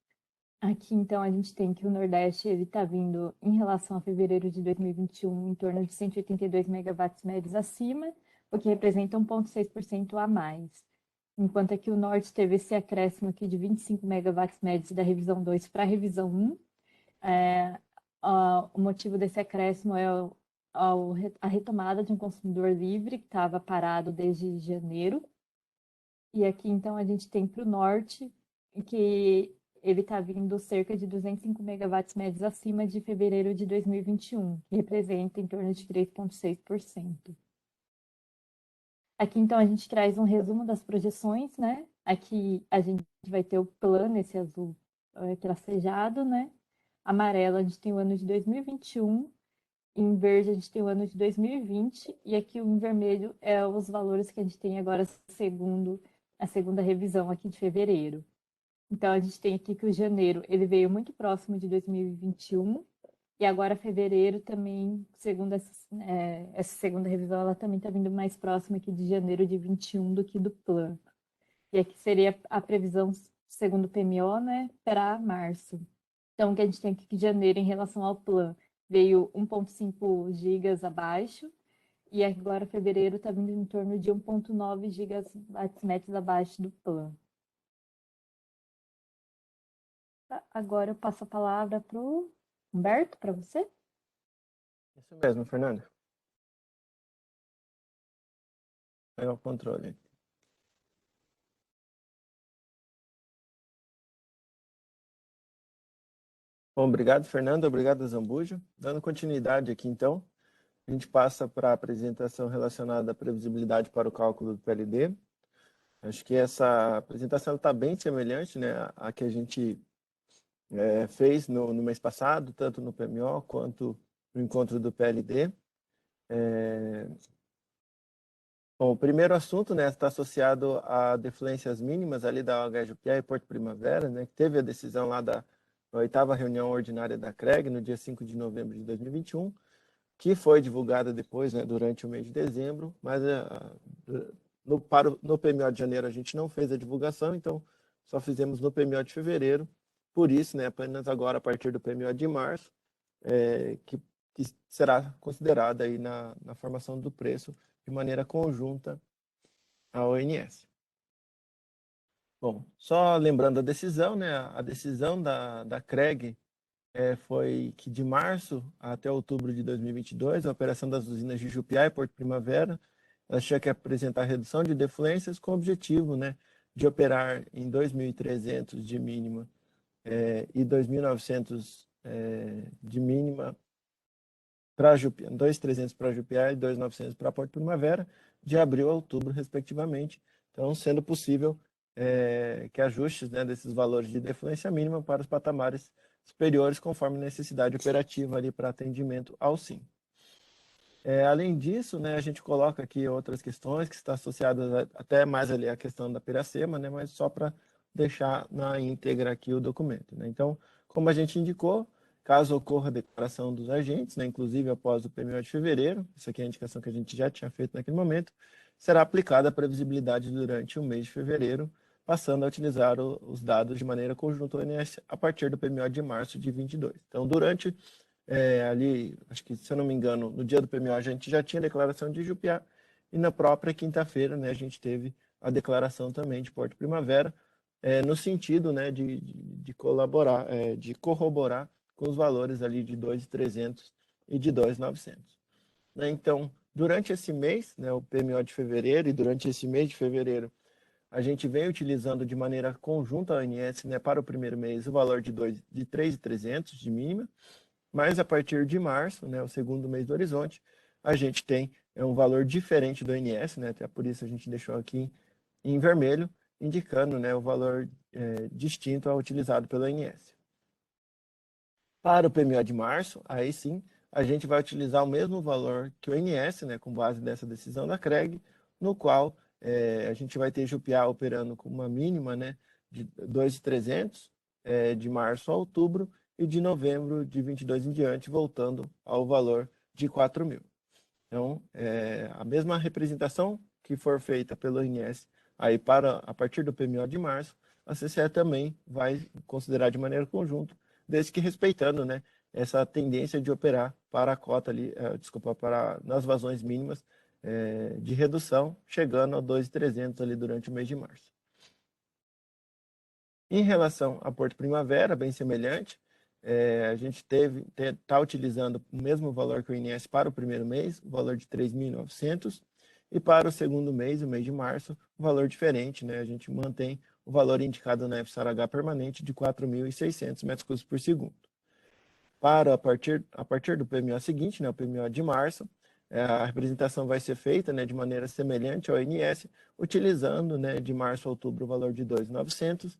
Speaker 3: Aqui, então, a gente tem que o Nordeste está vindo, em relação a fevereiro de 2021, em torno de 182 megawatts médios acima, o que representa 1,6% a mais. Enquanto aqui o Norte teve esse acréscimo aqui de 25 megawatts médios da revisão 2 para a revisão 1, o motivo desse acréscimo é a retomada de um consumidor livre que estava parado desde janeiro. E aqui, então, a gente tem para o norte que ele está vindo cerca de 205 megawatts médios acima de fevereiro de 2021, que representa em torno de 3,6%. Aqui, então, a gente traz um resumo das projeções, né? Aqui a gente vai ter o plano, esse azul tracejado, né? Amarelo, a gente tem o ano de 2021, em verde a gente tem o ano de 2020, e aqui em vermelho é os valores que a gente tem agora segundo a segunda revisão aqui de fevereiro. Então, a gente tem aqui que o janeiro ele veio muito próximo de 2021, e agora fevereiro também, segundo essa segunda revisão, ela também está vindo mais próxima aqui de janeiro de 21 do que do plano. E aqui seria a previsão, segundo o PMO, né, para março. Então, o que a gente tem aqui que janeiro, em relação ao plan, veio 1,5 gigas abaixo, e agora fevereiro está vindo em torno de 1,9 gigawatts abaixo do plan. Tá, agora eu passo a palavra para o Humberto, para você.
Speaker 2: Isso mesmo, Fernando. Pegar o controle. Bom, obrigado, Fernando. Obrigado, Zambujo. Dando continuidade aqui, então, a gente passa para a apresentação relacionada à previsibilidade para o cálculo do PLD. Acho que essa apresentação está bem semelhante, né, à que a gente fez no mês passado, tanto no PMO quanto no encontro do PLD. Bom, o primeiro assunto, né, está associado a defluências mínimas ali da OHJPA e Porto Primavera, né, que teve a decisão lá da 8ª reunião ordinária da CREG, no dia 5 de novembro de 2021, que foi divulgada depois, né, durante o mês de dezembro, mas no PMO de janeiro a gente não fez a divulgação, então só fizemos no PMO de fevereiro, por isso, né, apenas agora a partir do PMO de março, que será considerada aí na formação do preço de maneira conjunta à ONS. Bom, só lembrando a decisão, né, a decisão da CREG foi que de março até outubro de 2022, a operação das usinas de Jupiá e Porto Primavera, ela tinha que apresentar redução de defluências com o objetivo, né, de operar em 2.300 de mínima e 2.900 de mínima para Jupiá, 2.300 para Jupiá e 2.900 para Porto Primavera, de abril a outubro, respectivamente. Então, sendo possível que ajustes, né, desses valores de defluência mínima para os patamares superiores, conforme necessidade operativa ali para atendimento ao SIM. Além disso, né, a gente coloca aqui outras questões que estão associadas até mais ali à questão da Piracema, né, mas só para deixar na íntegra aqui o documento, né? Então, como a gente indicou, caso ocorra a declaração dos agentes, né, inclusive após o PMO de fevereiro, isso aqui é a indicação que a gente já tinha feito naquele momento, será aplicada a previsibilidade durante o mês de fevereiro passando a utilizar os dados de maneira conjunta ao INS a partir do PMO de março de 22. Então, durante ali, acho que, se eu não me engano, no dia do PMO a gente já tinha declaração de Jupiá, e na própria quinta-feira, né, a gente teve a declaração também de Porto Primavera, no sentido, né, de colaborar, de corroborar com os valores ali de 2.300 e de 2.900. Né? Então, durante esse mês, né, o PMO de fevereiro, e durante esse mês de fevereiro, a gente vem utilizando de maneira conjunta a ONS, né, para o primeiro mês o valor de 3.300 de mínima, mas a partir de março, né, o segundo mês do horizonte, a gente tem um valor diferente do ONS, né, até por isso a gente deixou aqui em vermelho, indicando, né, o valor distinto ao utilizado pelo ONS. Para o PMO de março, aí sim, a gente vai utilizar o mesmo valor que o ONS, né, com base nessa decisão da CREG, no qual a gente vai ter Jupiá operando com uma mínima, né, de 2.300 de março a outubro, e de novembro de 22 em diante, voltando ao valor de 4.000. Então, a mesma representação que for feita pelo INS aí a partir do PMO de março, a CCE também vai considerar de maneira conjunta, desde que respeitando, né, essa tendência de operar para a cota ali, nas vazões mínimas de redução, chegando a 2.300 ali durante o mês de março. Em relação a Porto Primavera, bem semelhante, a gente está utilizando o mesmo valor que o INS para o primeiro mês, o valor de 3.900, e para o segundo mês, o mês de março, um valor diferente, né? A gente mantém o valor indicado na FSARH permanente de 4.600 metros cúbicos por segundo. A partir do PMO seguinte, né, o PMO de março, a representação vai ser feita, né, de maneira semelhante ao INS, utilizando, né, de março a outubro o valor de 2.900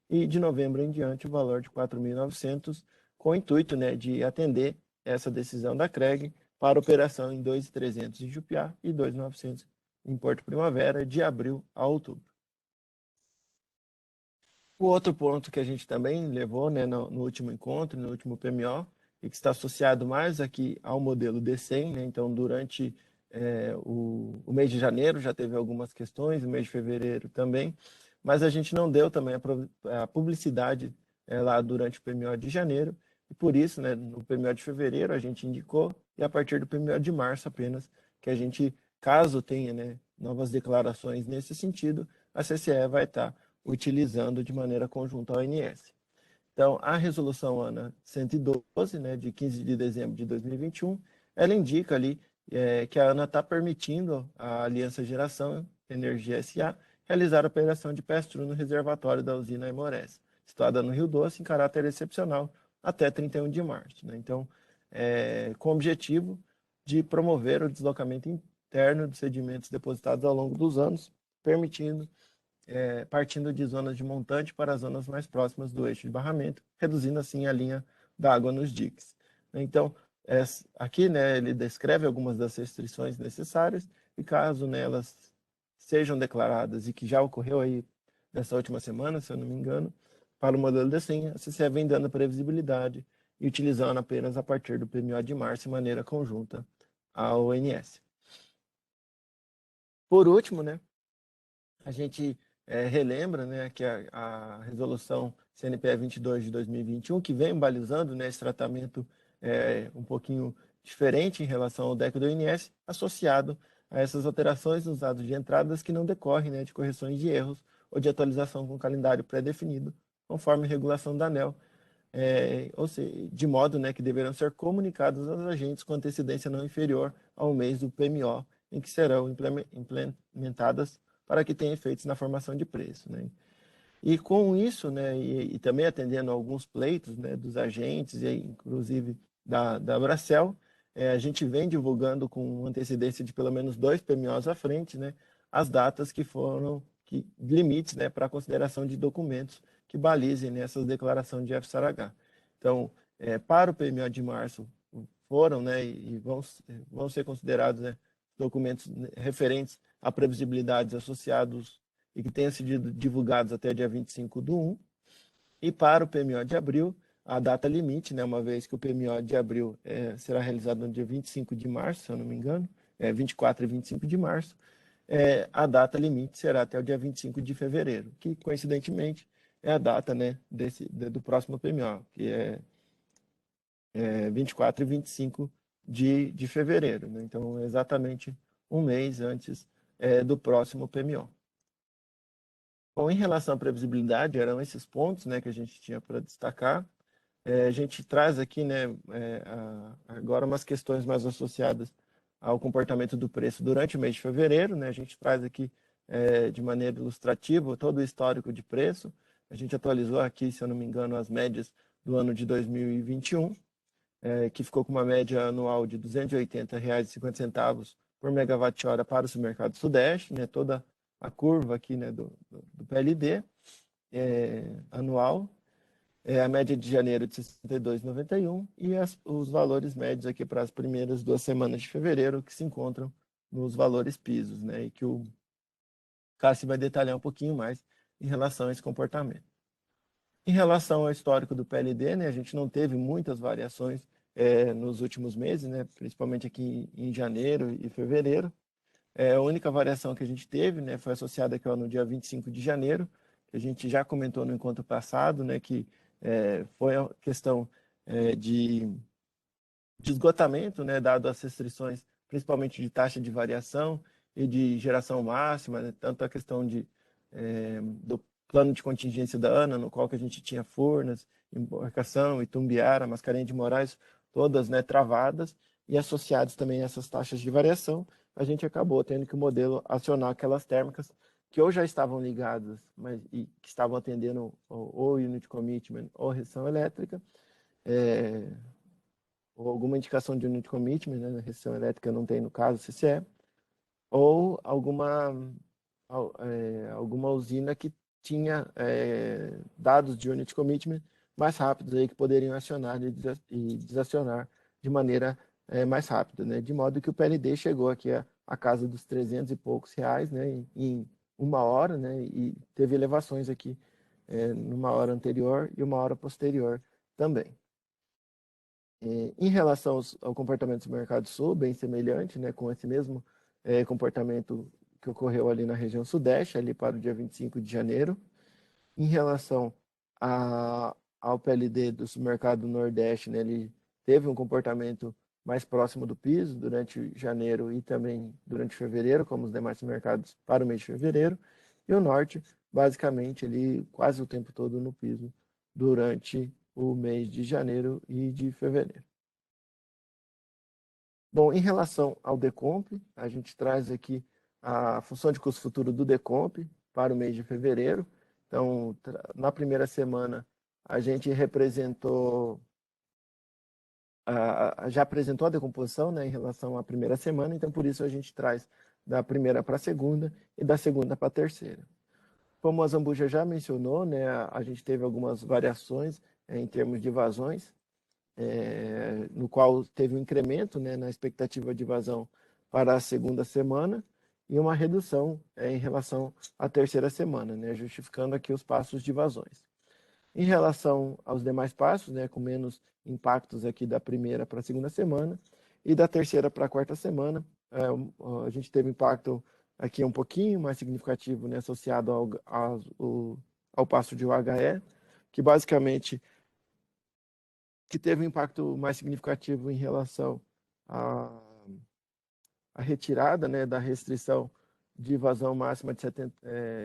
Speaker 2: e de novembro em diante o valor de 4.900, com o intuito, né, de atender essa decisão da CREG para operação em 2.300 em Jupiá e 2.900 em Porto Primavera, de abril a outubro. O outro ponto que a gente também levou, né, no último encontro, no último PMO, e que está associado mais aqui ao modelo D100, né, então durante o mês de janeiro já teve algumas questões, o mês de fevereiro também, mas a gente não deu também a publicidade lá durante o PMO de janeiro, e por isso, né, no PMO de fevereiro a gente indicou, e a partir do PMO de março apenas, que a gente, caso tenha, né, novas declarações nesse sentido, a CCE vai estar utilizando de maneira conjunta ao ONS. Então, a resolução ANA 112, né, de 15 de dezembro de 2021, ela indica ali que a ANA está permitindo a Aliança Geração Energia S.A. realizar a operação de pestro no reservatório da usina Aimorés, situada no Rio Doce, em caráter excepcional, até 31 de março. Né? Então, com o objetivo de promover o deslocamento interno de sedimentos depositados ao longo dos anos, permitindo partindo de zonas de montante para as zonas mais próximas do eixo de barramento, reduzindo assim a linha da água nos diques. Então, aqui, né, ele descreve algumas das restrições necessárias, e caso, né, elas sejam declaradas, e que já ocorreu aí nessa última semana, se eu não me engano, para o modelo D100, a CCE vem dando previsibilidade e utilizando apenas a partir do PMO de março, de maneira conjunta ao ONS. Por último, né, a gente relembra, né, que a resolução CNPE 22 de 2021, que vem balizando, né, esse tratamento um pouquinho diferente em relação ao DEC do INS, associado a essas alterações nos dados de entradas que não decorrem, né, de correções de erros ou de atualização com calendário pré-definido, conforme regulação da ANEEL, ou seja, de modo, né, que deverão ser comunicados aos agentes com antecedência não inferior ao mês do PMO, em que serão implementadas para que tenha efeitos na formação de preço. Né? E com isso, né, e também atendendo a alguns pleitos, né, dos agentes, e inclusive da Bracel, a gente vem divulgando com antecedência de pelo menos 2 PMOs à frente, né, as datas que foram limites, né, para a consideração de documentos que balizem nessas declarações de FSARH. Então, para o PMO de março, foram, né, e vão ser considerados, né, documentos referentes a previsibilidades associados e que tenham sido divulgados até dia 25/1. E para o PMO de abril, a data limite, né, uma vez que o PMO de abril será realizado no dia 25 de março, se eu não me engano, 24 e 25 de março, a data limite será até o dia 25 de fevereiro, que coincidentemente é a data, né, do próximo PMO, que é 24 e 25 de fevereiro, né? Então, exatamente um mês antes do próximo PMO. Bom, em relação à previsibilidade, eram esses pontos, né, que a gente tinha para destacar. A gente traz aqui, né, agora umas questões mais associadas ao comportamento do preço durante o mês de fevereiro, né? A gente traz aqui de maneira ilustrativa todo o histórico de preço. A gente atualizou aqui, se eu não me engano, as médias do ano de 2021, que ficou com uma média anual de R$ 280,50 por megawatt-hora para o supermercado Sudeste, né? Toda a curva aqui, né, do PLD anual. A média de janeiro de 62,91 e os valores médios aqui para as primeiras 2 semanas de fevereiro, que se encontram nos valores pisos, né? E que o Cássio vai detalhar um pouquinho mais em relação a esse comportamento. Em relação ao histórico do PLD, né, a gente não teve muitas variações nos últimos meses, né, principalmente aqui em janeiro e fevereiro. A única variação que a gente teve, né, foi associada aqui, ó, no dia 25 de janeiro, que a gente já comentou no encontro passado, né, que foi a questão de esgotamento, né, dado as restrições, principalmente de taxa de variação e de geração máxima, né, tanto a questão do plano de contingência da ANA, no qual que a gente tinha Furnas, Embarcação, Itumbiara, Mascarenhas de Moraes, todas, né, travadas, e associadas também a essas taxas de variação, a gente acabou tendo que o modelo acionar aquelas térmicas que ou já estavam ligadas, e que estavam atendendo ou unit commitment ou restrição elétrica, ou alguma indicação de unit commitment, né, restrição elétrica não tem no caso, CCE, ou alguma usina que tinha dados de unit commitment mais rápidos aí que poderiam acionar e desacionar de maneira mais rápida, né? De modo que o PLD chegou aqui a casa dos 300 e poucos reais, né, em 1 hora, né, e teve elevações aqui numa hora anterior e uma hora posterior também. Em relação ao comportamento do mercado sul, bem semelhante, né, com esse mesmo comportamento que ocorreu ali na região sudeste, ali para o dia 25 de janeiro. Em relação ao PLD do supermercado nordeste, né, ele teve um comportamento mais próximo do piso durante janeiro e também durante fevereiro, como os demais mercados para o mês de fevereiro. E o norte, basicamente, ele quase o tempo todo no piso durante o mês de janeiro e de fevereiro. Bom, em relação ao Decomp, a gente traz aqui a função de custo futuro do Decomp para o mês de fevereiro. Então, na primeira semana, a gente já apresentou a decomposição, né, em relação à primeira semana, então por isso a gente traz da primeira para a segunda e da segunda para a terceira. Como a Zambuja já mencionou, né, a gente teve algumas variações em termos de vazões, no qual teve um incremento, né, na expectativa de vazão para a segunda semana e uma redução em relação à terceira semana, né, justificando aqui os passos de vazões. Em relação aos demais passos, né, com menos impactos aqui da primeira para a segunda semana e da terceira para a quarta semana, a gente teve impacto aqui um pouquinho mais significativo, né, associado ao passo de UHE, que basicamente que teve um impacto mais significativo em relação à retirada, né, da restrição de vazão máxima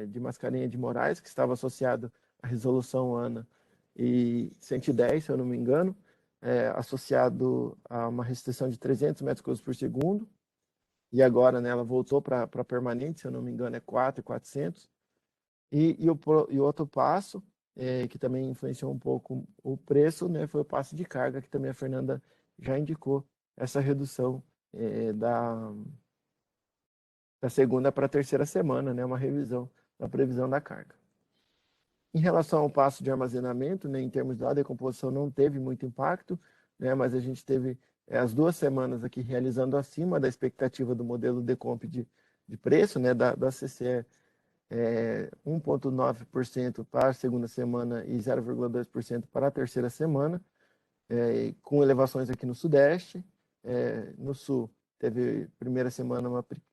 Speaker 2: de Mascarenhas de Moraes, que estava associado à resolução ANA e 110, se eu não me engano, associado a uma restrição de 300 metros cúbicos por segundo, e agora, né, ela voltou para permanente, se eu não me engano, é 4.400. E o outro passo, que também influenciou um pouco o preço, né, foi o passo de carga, que também a Fernanda já indicou essa redução da segunda para a terceira semana, né, uma revisão da previsão da carga. Em relação ao passo de armazenamento, né, em termos da decomposição, não teve muito impacto, né, mas a gente teve as 2 semanas aqui realizando acima da expectativa do modelo Decomp de preço, né, da CCE, 1,9% para a segunda semana e 0,2% para a terceira semana, com elevações aqui no Sudeste, no Sul teve primeira semana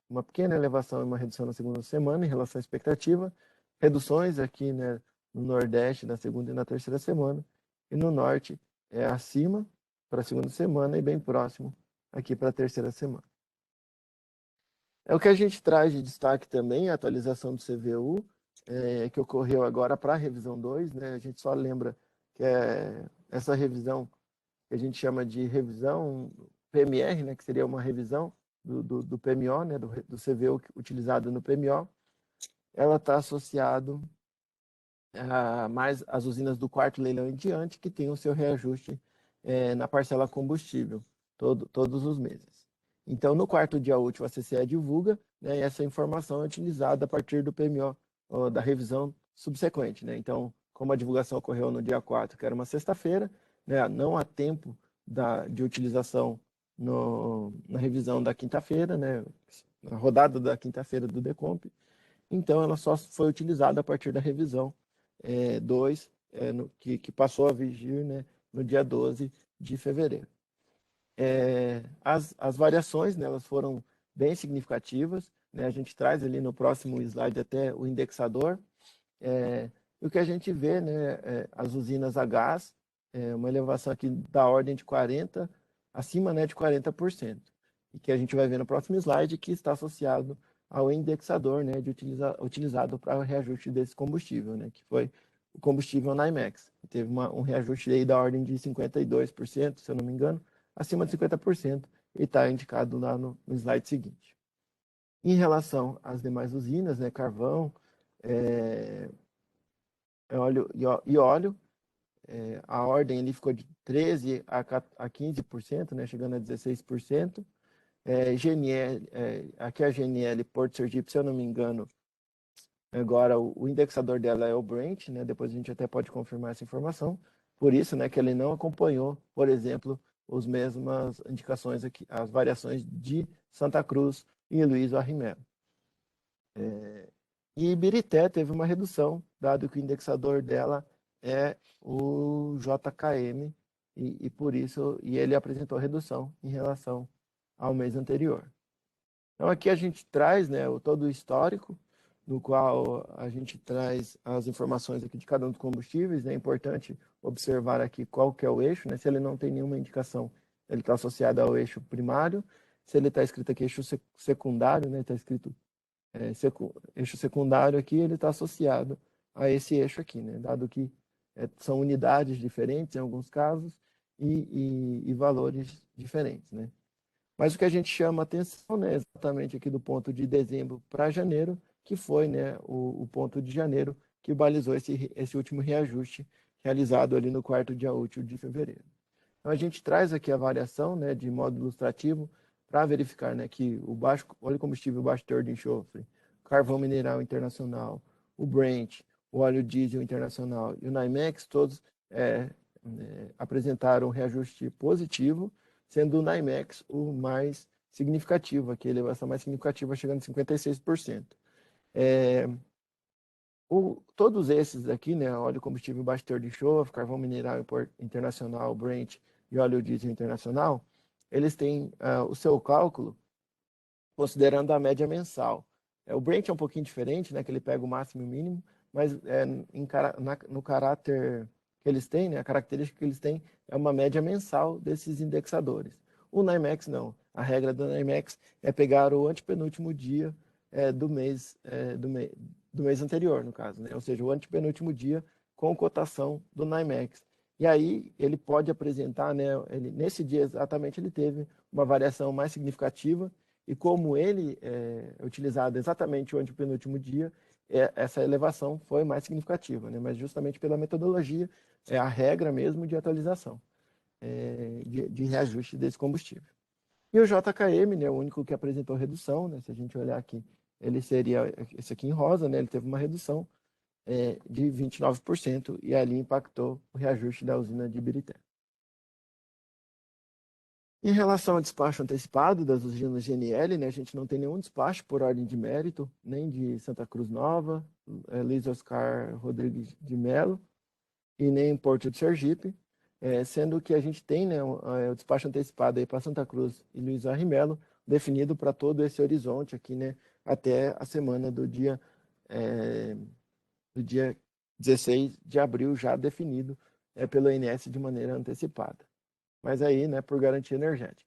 Speaker 2: uma pequena elevação e uma redução na segunda semana em relação à expectativa, reduções aqui, né, no Nordeste na segunda e na terceira semana, e no Norte é acima para a segunda semana e bem próximo aqui para a terceira semana. É o que a gente traz de destaque também, a atualização do CVU, que ocorreu agora para a revisão 2, né? A gente só lembra que essa revisão que a gente chama de revisão PMR, né? Que seria uma revisão do PMO, né? Do CVU utilizado no PMO, ela está associado a mais as usinas do quarto leilão em diante, que tem o seu reajuste na parcela combustível, todos os meses. Então, no quarto dia útil, a CCE divulga, né, e essa informação é utilizada a partir do PMO, da revisão subsequente, né? Então, como a divulgação ocorreu no dia 4, que era uma sexta-feira, né, não há tempo de utilização na revisão da quinta-feira, né, na rodada da quinta-feira do Decomp, então ela só foi utilizada a partir da revisão 2, que passou a vigir, né, no dia 12 de fevereiro. As variações, né, elas foram bem significativas, né? A gente traz ali no próximo slide até o indexador. E o que a gente vê, né, as usinas a gás, uma elevação aqui da ordem de 40%, acima, né, de 40%. E que a gente vai ver no próximo slide, que está associado ao indexador, né, utilizado para o reajuste desse combustível, né, que foi o combustível NYMEX. Teve um reajuste aí da ordem de 52%, se eu não me engano, acima de 50%, e está indicado lá no slide seguinte. Em relação às demais usinas, né, carvão, óleo e óleo, a ordem ali ficou de 13% a 15%, né, chegando a 16%. GNL, aqui a GNL Porto Sergipe, se eu não me engano, agora o indexador dela é o Brent, né, depois a gente até pode confirmar essa informação, por isso, né, que ele não acompanhou, por exemplo, as mesmas indicações aqui, as variações de Santa Cruz e Luiz Arrimelo. E Ibirité teve uma redução, dado que o indexador dela é o JKM, e por isso ele apresentou redução em relação ao mês anterior. Então aqui a gente traz, né, todo o histórico, no qual a gente traz as informações aqui de cada um dos combustíveis, né? É importante observar aqui qual que é o eixo, né? Se ele não tem nenhuma indicação, ele está associado ao eixo primário. Se ele está escrito aqui eixo secundário, né? Está escrito eixo secundário aqui, ele está associado a esse eixo aqui, né? Dado que são unidades diferentes em alguns casos e valores diferentes, né? Mas o que a gente chama atenção, né, exatamente aqui do ponto de dezembro para janeiro, que foi, né, o ponto de janeiro que balizou esse último reajuste realizado ali no quarto dia útil de fevereiro. Então a gente traz aqui a variação, né, de modo ilustrativo para verificar, né, que o óleo combustível baixo teor de enxofre, carvão mineral internacional, o Brent, o óleo diesel internacional e o NYMEX, todos apresentaram um reajuste positivo, sendo o NYMEX o mais significativo, aqui a elevação mais significativa, chegando a 56%. Todos esses aqui, né, óleo combustível baixo teor de enxofre, carvão mineral internacional, Brent e óleo diesel internacional, eles têm o seu cálculo considerando a média mensal. O Brent é um pouquinho diferente, né, que ele pega o máximo e o mínimo, mas no caráter que eles têm, né, a característica que eles têm é uma média mensal desses indexadores. O NYMEX não. A regra do NYMEX é pegar o antepenúltimo dia do mês anterior, no caso, né? Ou seja, o antepenúltimo dia com cotação do NYMEX. E aí ele pode apresentar, né, nesse dia exatamente ele teve uma variação mais significativa, e como ele é utilizado exatamente o antepenúltimo dia, essa elevação foi mais significativa, né? Mas justamente pela metodologia, é a regra mesmo de atualização, de reajuste desse combustível. E o JKM, né, o único que apresentou redução, né? Se a gente olhar aqui, ele seria esse aqui em rosa, né? Ele teve uma redução de 29%, e ali impactou o reajuste da usina de Ibirité. Em relação ao despacho antecipado das usinas GNL, né, a gente não tem nenhum despacho por ordem de mérito, nem de Santa Cruz Nova, Luiz Oscar Rodrigues de Melo, e nem Porto de Sergipe, sendo que a gente tem, né, o despacho antecipado para Santa Cruz e Luiz Arrimelo, definido para todo esse horizonte aqui, né, até a semana do dia 16 de abril, já definido pelo ONS de maneira antecipada. Mas aí, né, por garantia energética.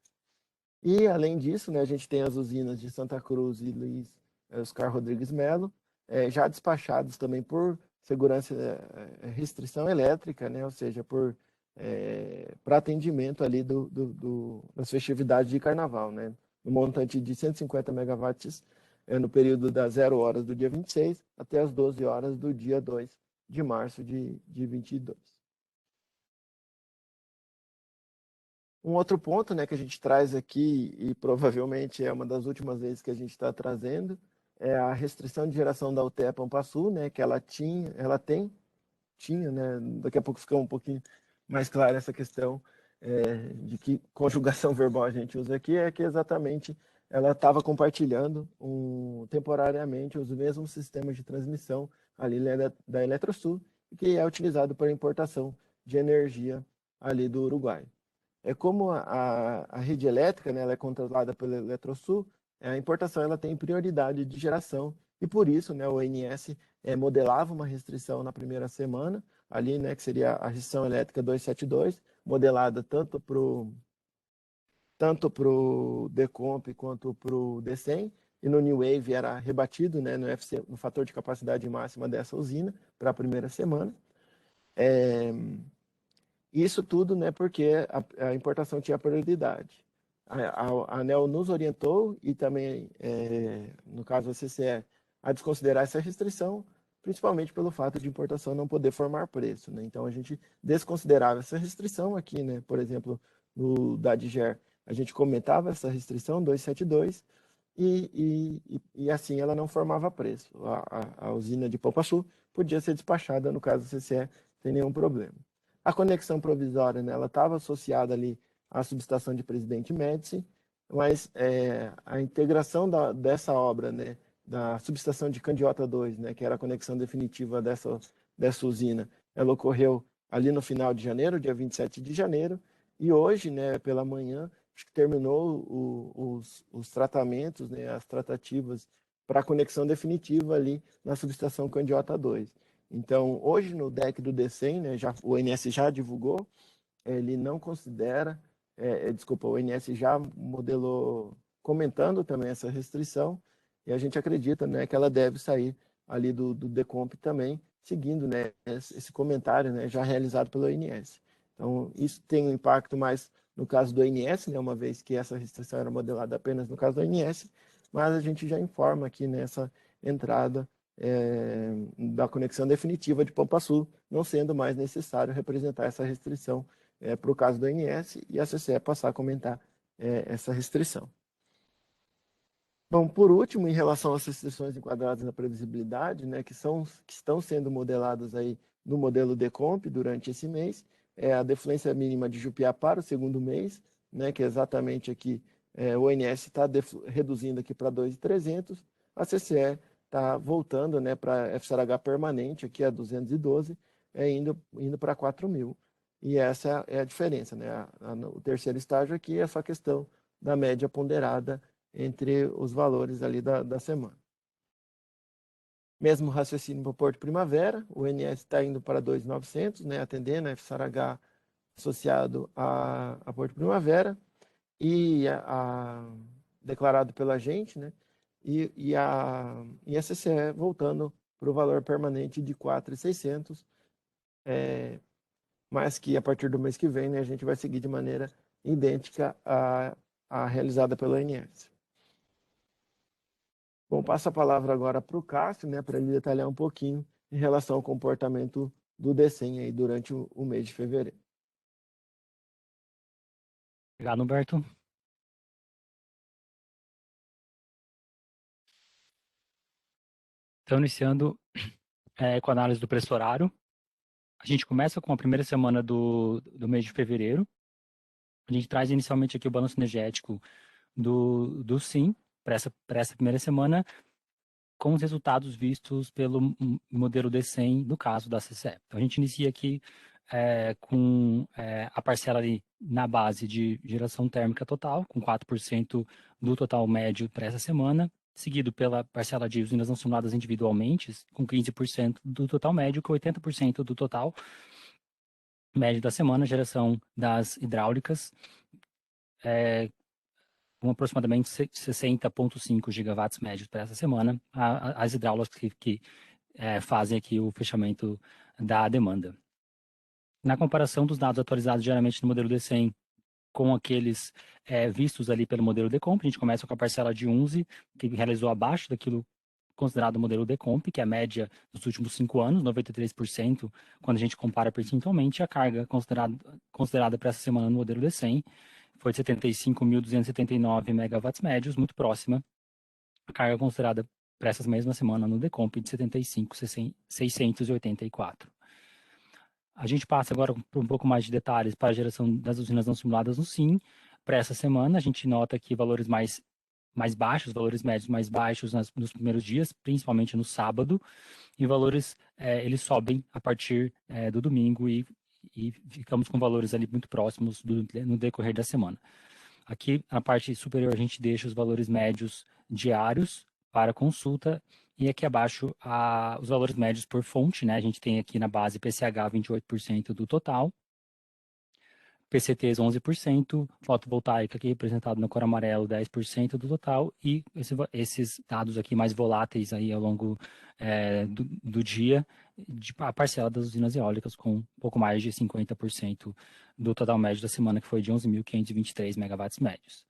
Speaker 2: E, além disso, né, a gente tem as usinas de Santa Cruz e Luiz Oscar Rodrigues Melo, já despachados também por segurança, restrição elétrica, né, ou seja, para atendimento ali das festividades de carnaval, né, no montante de 150 megawatts no período das 0 horas do dia 26 até as 12 horas do dia 2 de março de 22. Um outro ponto, né, que a gente traz aqui, e provavelmente é uma das últimas vezes que a gente está trazendo, é a restrição de geração da UTE Pampasul, né, que ela tinha, né, daqui a pouco fica um pouquinho mais clara essa questão de que conjugação verbal a gente usa aqui, é que exatamente ela estava compartilhando temporariamente os mesmos sistemas de transmissão ali da Eletrosul, que é utilizado para importação de energia ali do Uruguai. Como a rede elétrica, né, ela é controlada pela Eletrosul, a importação ela tem prioridade de geração e por isso, né, o ONS modelava uma restrição na primeira semana, ali, né, que seria a restrição elétrica 272, modelada tanto para o Decomp quanto para o DECEM, e no New Wave era rebatido, né, no fator de capacidade máxima dessa usina para a primeira semana. Isso tudo, né, porque a importação tinha prioridade. A ANEEL nos orientou e também, no caso a CCE, a desconsiderar essa restrição, principalmente pelo fato de importação não poder formar preço, né? Então a gente desconsiderava essa restrição aqui, né? Por exemplo, no DADGER, a gente comentava essa restrição 272 e assim ela não formava preço. A usina de Pampasul podia ser despachada, no caso da CCE, sem nenhum problema. A conexão provisória, né, ela estava associada ali à subestação de Presidente Médici, mas a integração dessa obra, né, da subestação de Candiota 2, né, que era a conexão definitiva dessa usina, ela ocorreu ali no final de janeiro, dia 27 de janeiro, e hoje, né, pela manhã, acho que terminou os tratamentos, né, as tratativas para a conexão definitiva ali na subestação Candiota 2. Então, hoje no deck do DECEM, né, o ONS já divulgou, ele não considera, o ONS já modelou, comentando também essa restrição, e a gente acredita, né, que ela deve sair ali do Decomp também, seguindo, né, esse comentário, né, já realizado pelo ONS. Então, isso tem um impacto mais no caso do ONS, né, uma vez que essa restrição era modelada apenas no caso do ONS, mas a gente já informa aqui nessa entrada da conexão definitiva de Pampasul, não sendo mais necessário representar essa restrição para o caso do ONS e a CCE passar a comentar essa restrição. Bom, por último, em relação às restrições enquadradas na previsibilidade, né, que estão sendo modeladas aí no modelo Decomp durante esse mês, a defluência mínima de Jupiá para o segundo mês, né, que é exatamente aqui, o ONS está reduzindo aqui para 2.300, a CCE está voltando, né, para FSRH permanente, aqui a 212, indo para 4.000. E essa é a diferença, né? O terceiro estágio aqui é essa questão da média ponderada entre os valores ali da semana. Mesmo raciocínio para o Porto Primavera, o ONS está indo para 2.900, né, atendendo a FSRH associado a Porto Primavera, e declarado pela gente, né? E a CCE voltando para o valor permanente de 4.600, mas que a partir do mês que vem, né, a gente vai seguir de maneira idêntica à realizada pela ONS. Bom, passo a palavra agora para o Cássio, né, para ele detalhar um pouquinho em relação ao comportamento do DECEM aí durante o mês de fevereiro.
Speaker 5: Obrigado, Humberto. Então, iniciando com a análise do preço horário, a gente começa com a primeira semana do mês de fevereiro. A gente traz inicialmente aqui o balanço energético do SIM para essa primeira semana, com os resultados vistos pelo modelo DECEM, no caso da CCE. Então, a gente inicia aqui com a parcela ali na base de geração térmica total, com 4% do total médio para essa semana, seguido pela parcela de usinas não simuladas individualmente, com 15% do total médio, com 80% do total médio da semana, geração das hidráulicas, com aproximadamente 60,5 gigawatts médios para essa semana, as hidráulicas que fazem aqui o fechamento da demanda. Na comparação dos dados atualizados diariamente no modelo D100 com aqueles vistos ali pelo modelo Decomp, a gente começa com a parcela de 11, que realizou abaixo daquilo considerado o modelo Decomp, que é a média dos últimos 5 anos, 93%, quando a gente compara percentualmente. A carga considerada para essa semana no modelo D100 foi de 75.279 megawatts médios, muito próxima. A carga considerada para essa mesma semana no Decomp de 75.684. A gente passa agora por um pouco mais de detalhes para a geração das usinas não simuladas no SIM. Para essa semana, a gente nota aqui valores mais baixos, valores médios mais baixos nos primeiros dias, principalmente no sábado, e valores, eles sobem a partir do domingo e ficamos com valores ali muito próximos no decorrer da semana. Aqui, na parte superior, a gente deixa os valores médios diários para consulta, e aqui abaixo os valores médios por fonte, né? A gente tem aqui na base PCH 28% do total, PCTs 11%, fotovoltaica aqui representado na cor amarelo 10% do total, e esses dados aqui mais voláteis aí ao longo do dia, a parcela das usinas eólicas com um pouco mais de 50% do total médio da semana, que foi de 11.523 megawatts médios.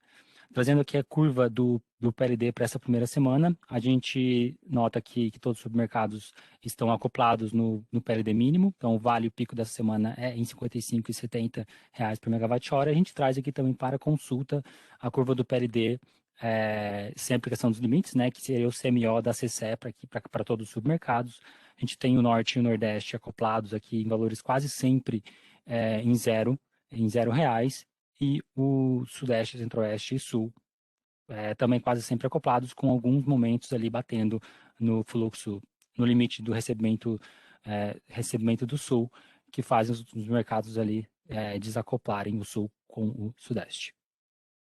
Speaker 5: Trazendo aqui a curva do PLD para essa primeira semana, a gente nota aqui que todos os supermercados estão acoplados no PLD mínimo, então o vale o pico dessa semana é em R$ 55,70 por megawatt-hora. A gente traz aqui também para consulta a curva do PLD sem aplicação dos limites, né, que seria o CMO da CCE para todos os supermercados. A gente tem o Norte e o Nordeste acoplados aqui em valores quase sempre em zero reais, e o Sudeste, Centro-Oeste e Sul também quase sempre acoplados, com alguns momentos ali batendo no fluxo, no limite do recebimento do Sul, que fazem os mercados ali desacoplarem o Sul com o Sudeste.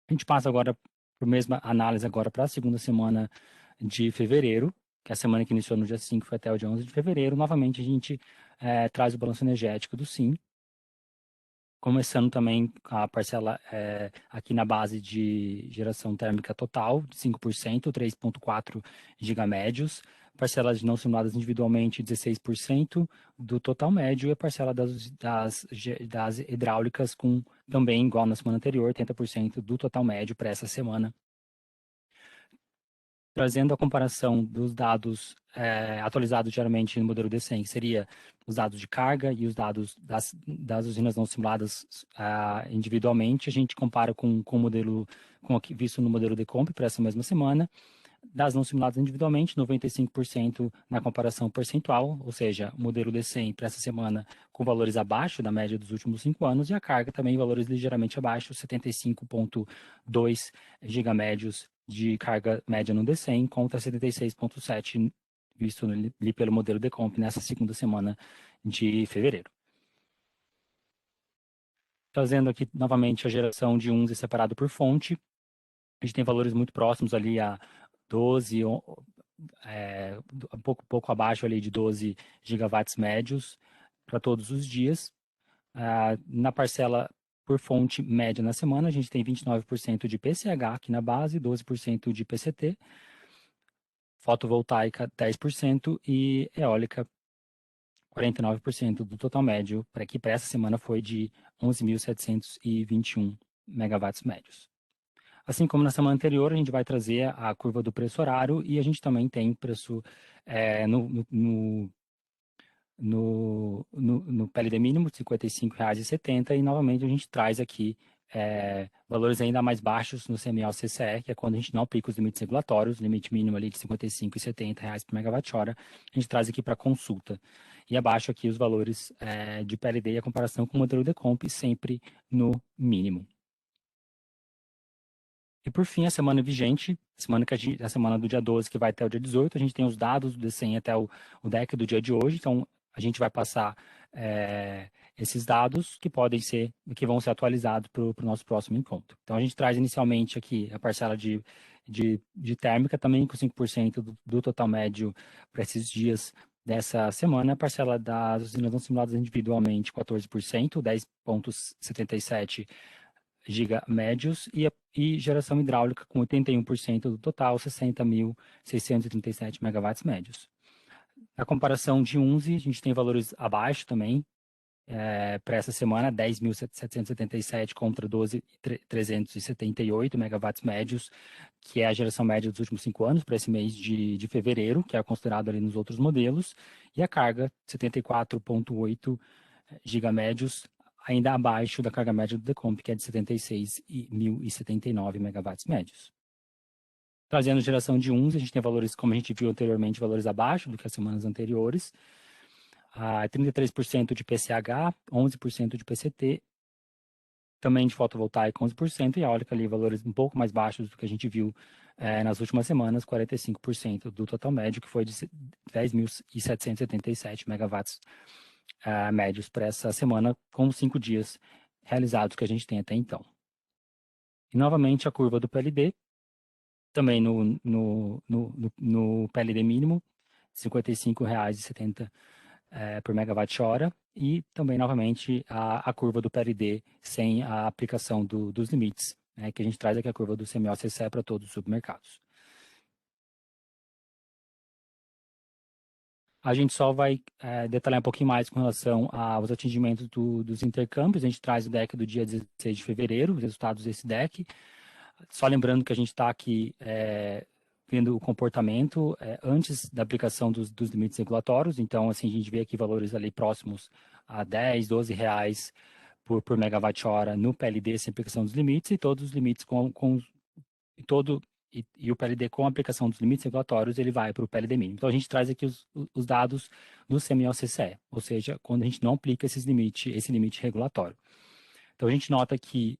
Speaker 5: A gente passa agora por mesma análise agora para a segunda semana de fevereiro, que é a semana que iniciou no dia 5 foi até o dia 11 de fevereiro. Novamente a gente traz o balanço energético do SIM, começando também a parcela aqui na base de geração térmica total, de 5%, 3,4 gigamédios, parcelas não simuladas individualmente, 16% do total médio, e a parcela das hidráulicas com também, igual na semana anterior, 80% do total médio para essa semana. Trazendo a comparação dos dados atualizados diariamente no modelo D100, que seria os dados de carga e os dados das usinas não simuladas individualmente, a gente compara com o modelo visto no modelo Decomp para essa mesma semana. Das não simuladas individualmente, 95% na comparação percentual, ou seja, o modelo D100 para essa semana com valores abaixo da média dos últimos 5 anos, e a carga também valores ligeiramente abaixo, 75,2 gigamédios de carga média no D100 contra 76,7 visto ali pelo modelo Decomp nessa segunda semana de fevereiro. Trazendo aqui novamente a geração de uns separado por fonte, a gente tem valores muito próximos ali a 12, pouco abaixo ali de 12 gigawatts médios para todos os dias. Na parcela por fonte média na semana, a gente tem 29% de PCH aqui na base, 12% de PCT, fotovoltaica 10% e eólica 49% do total médio, para essa semana foi de 11.721 megawatts médios. Assim como na semana anterior, a gente vai trazer a curva do preço horário, e a gente também tem preço no PLD mínimo de R$ 55,70, e novamente a gente traz aqui valores ainda mais baixos no CMO-CCE, que é quando a gente não aplica os limites regulatórios, limite mínimo ali de R$ 55,70 por megawatt-hora, a gente traz aqui para consulta. E abaixo aqui os valores de PLD e a comparação com o modelo Decomp, sempre no mínimo. E por fim, a semana vigente, a semana do dia 12, que vai até o dia 18, a gente tem os dados do D100 até o DEC do dia de hoje, então a gente vai passar esses dados que vão ser atualizados para o nosso próximo encontro. Então, a gente traz inicialmente aqui a parcela de térmica, também com 5% do total médio para esses dias dessa semana. A parcela das usinas não simuladas individualmente, 14%, 10,77 giga médios, e geração hidráulica com 81% do total, 60.637 megawatts médios. Na comparação de 11, a gente tem valores abaixo também, para essa semana, 10.777 contra 12.378 megawatts médios, que é a geração média dos últimos 5 anos, para esse mês de fevereiro, que é considerado ali nos outros modelos, e a carga, 74,8 gigamédios, ainda abaixo da carga média do Decomp, que é de 76.079 megawatts médios. Trazendo geração de 11, a gente tem valores, como a gente viu anteriormente, valores abaixo do que as semanas anteriores, 33% de PCH, 11% de PCT, também de fotovoltaica 11%, e a eólica ali valores um pouco mais baixos do que a gente viu nas últimas semanas, 45% do total médio, que foi de 10.777 megawatts médios para essa semana, com 5 dias realizados que a gente tem até então. E novamente a curva do PLD, também no PLD mínimo, R$ 55,70 por megawatt-hora, e também, novamente, a curva do PLD sem a aplicação dos limites, né, que a gente traz aqui a curva do CMO-CCE para todos os supermercados. A gente só vai detalhar um pouquinho mais com relação aos atingimentos dos intercâmbios. A gente traz o DEC do dia 16 de fevereiro, os resultados desse DEC. Só lembrando que a gente está aqui vendo o comportamento antes da aplicação dos limites regulatórios. Então, assim, a gente vê aqui valores ali próximos a R$10, R$12 por megawatt-hora no PLD sem aplicação dos limites, e todos os limites e o PLD com a aplicação dos limites regulatórios, ele vai para o PLD mínimo. Então, a gente traz aqui os dados do CMO-CCE, ou seja, quando a gente não aplica esse limite regulatório. Então, a gente nota que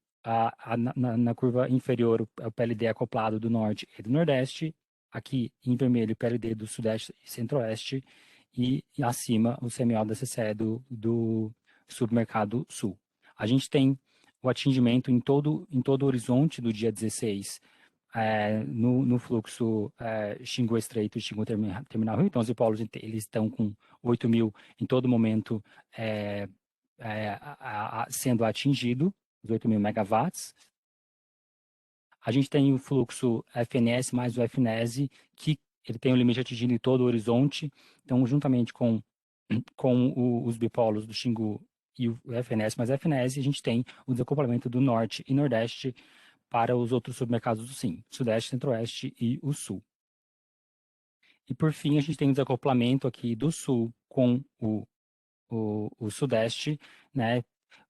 Speaker 5: na curva inferior, o PLD acoplado do Norte e do Nordeste, aqui em vermelho o PLD do Sudeste e Centro-Oeste, e acima o CMO da CCE do Submercado Sul. A gente tem o atingimento em todo o horizonte do dia 16, no fluxo Xingu Estreito e Xingu Terminal Rio. Então, os polos eles estão com 8.000 em todo momento sendo atingido, os 8.000 megawatts. A gente tem o fluxo FNS mais o FNES, que ele tem o limite atingido em todo o horizonte. Então, juntamente com os bipolos do Xingu e o FNS mais FNES, a gente tem o desacoplamento do Norte e Nordeste para os outros submercados do SIM, Sudeste, Centro-Oeste e o Sul. E, por fim, a gente tem o desacoplamento aqui do Sul com o Sudeste, né,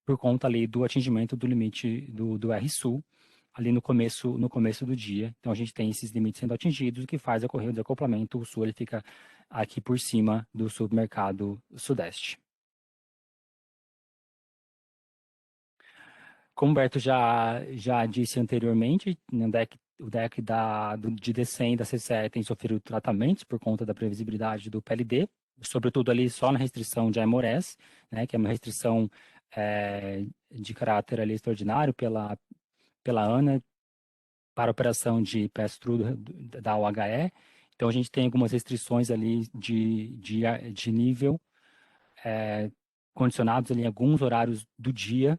Speaker 5: por conta ali do atingimento do limite do R-Sul, ali no começo do dia. Então, a gente tem esses limites sendo atingidos, o que faz ocorrer o desacoplamento. O Sul ele fica aqui por cima do submercado Sudeste. Como o Berto já disse anteriormente, o DEC de DCEM e da CCE tem sofrido tratamentos por conta da previsibilidade do PLD, sobretudo ali só na restrição de AMORES, né, que é uma restrição de caráter ali extraordinário pela ANA para a operação de pass-through da OHE. Então, a gente tem algumas restrições ali de nível condicionados ali em alguns horários do dia,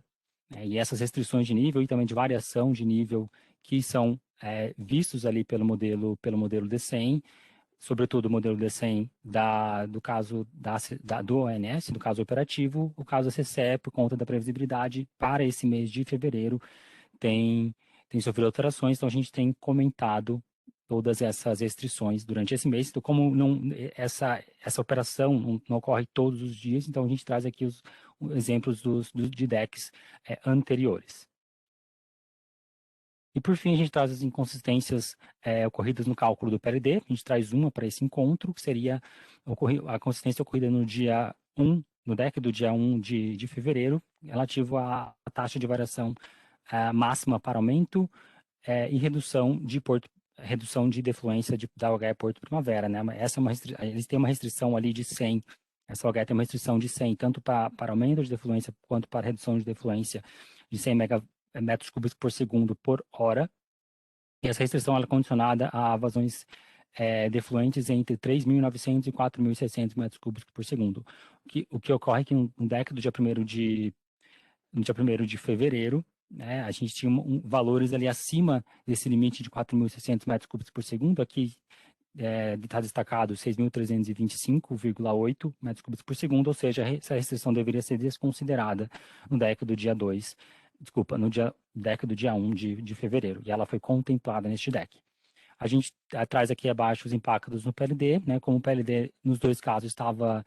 Speaker 5: e essas restrições de nível e também de variação de nível que são vistos ali pelo modelo DCEM, sobretudo o modelo DCEM do caso do ONS, do caso operativo. O caso da CCE, por conta da previsibilidade para esse mês de fevereiro, tem sofrido alterações. Então, a gente tem comentado todas essas restrições durante esse mês. Então, como essa operação não ocorre todos os dias, então a gente traz aqui os exemplos de DECs anteriores. E, por fim, a gente traz as inconsistências ocorridas no cálculo do PLD. A gente traz uma para esse encontro, que seria a consistência ocorrida no dia 1, no DEC do dia 1 de fevereiro, relativo à taxa de variação máxima para aumento e redução de defluência da OHE Porto Primavera, né? Eles têm uma restrição ali de 100 Essa OGE tem uma restrição de 100, tanto para aumento de defluência quanto para redução de defluência de 100 metros cúbicos por segundo por hora. E essa restrição ela é condicionada a vazões defluentes entre 3.900 e 4.600 metros cúbicos por segundo. O que ocorre é que no DEC do dia 1º de fevereiro, né, a gente tinha valores ali acima desse limite de 4.600 metros cúbicos por segundo. Aqui está destacado 6.325,8 metros cúbicos por segundo, ou seja, essa restrição deveria ser desconsiderada no DEC do dia 2, desculpa, no DEC do dia 1 de fevereiro, e ela foi contemplada neste DEC. A gente traz aqui abaixo os impactos no PLD, né, como o PLD nos dois casos estava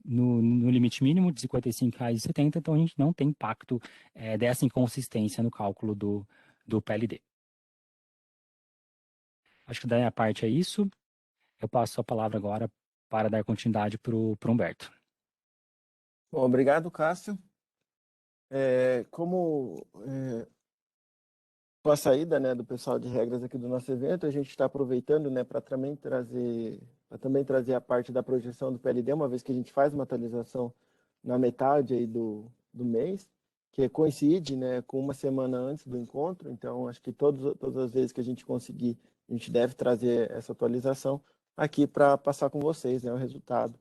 Speaker 5: no limite mínimo de R$ 55,70, então a gente não tem impacto dessa inconsistência no cálculo do PLD. Acho que da minha parte é isso. Eu passo a palavra agora para dar continuidade para o Humberto.
Speaker 2: Bom, obrigado, Cássio. Com a saída, né, do pessoal de regras aqui do nosso evento, a gente está aproveitando, né, para também trazer a parte da projeção do PLD, uma vez que a gente faz uma atualização na metade aí do mês, que coincide, né, com uma semana antes do encontro. Então, acho que todas as vezes que a gente conseguir, a gente deve trazer essa atualização aqui para passar com vocês, né, o resultado.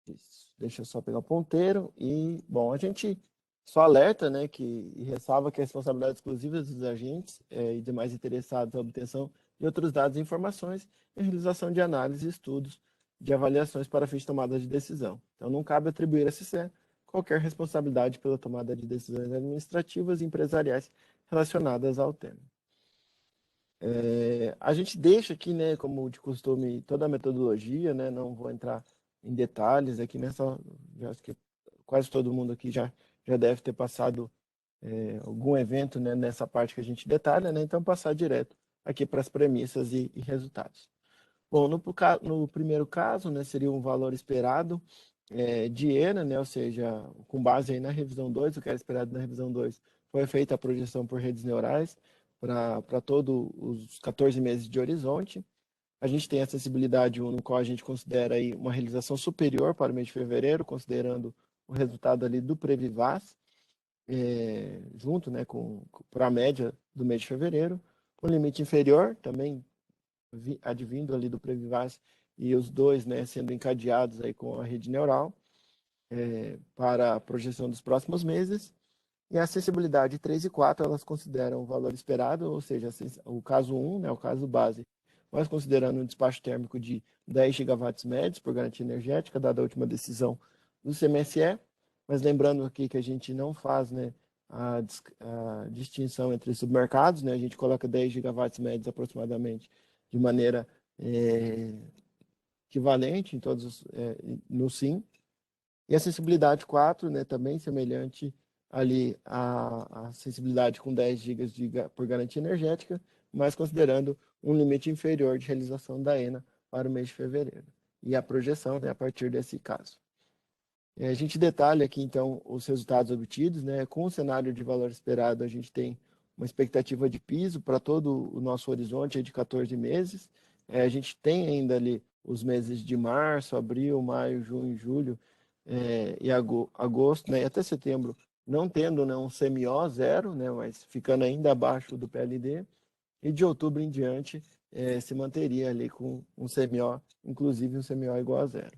Speaker 2: Isso. Deixa eu só pegar o ponteiro. E, bom, a gente só alerta, né, e ressalva que a responsabilidade exclusiva dos agentes e demais interessados na obtenção de outros dados e informações e a realização de análises e estudos de avaliações para fins de tomada de decisão. Então, não cabe atribuir a CCE qualquer responsabilidade pela tomada de decisões administrativas e empresariais relacionadas ao tema. A gente deixa aqui, né, como de costume, toda a metodologia, né, não vou entrar em detalhes aqui, né, já acho que quase todo mundo aqui já deve ter passado algum evento, né, nessa parte que a gente detalha, né, então passar direto aqui para as premissas e resultados. Bom, no primeiro caso, né, seria um valor esperado de ENA, né, ou seja, com base aí na revisão 2, o que era esperado na revisão 2, foi feita a projeção por redes neurais para todos os 14 meses de horizonte. A gente tem a sensibilidade 1, no qual a gente considera aí uma realização superior para o mês de fevereiro, considerando o resultado ali do Previvaz, junto, né, para a média do mês de fevereiro. O limite inferior, também advindo ali do Previvaz, e os dois, né, sendo encadeados aí com a rede neural para a projeção dos próximos meses. E a sensibilidade 3 e 4, elas consideram o valor esperado, ou seja, o caso 1, né, o caso base, mas considerando um despacho térmico de 10 gigawatts médios por garantia energética, dada a última decisão do CMSE, mas lembrando aqui que a gente não faz, né, a distinção entre submercados, né, a gente coloca 10 gigawatts médios aproximadamente de maneira equivalente em todos no SIM. E a sensibilidade 4, né, também semelhante ali a sensibilidade com 10 GB por garantia energética, mas considerando um limite inferior de realização da ENA para o mês de fevereiro. E a projeção, né, a partir desse caso. A gente detalha aqui, então, os resultados obtidos, né? Com o cenário de valor esperado, a gente tem uma expectativa de piso para todo o nosso horizonte de 14 meses. A gente tem ainda ali os meses de março, abril, maio, junho, julho e agosto, né, e até setembro, não tendo, né, um CMO zero, né, mas ficando ainda abaixo do PLD, e de outubro em diante se manteria ali com um CMO, inclusive um CMO igual a zero.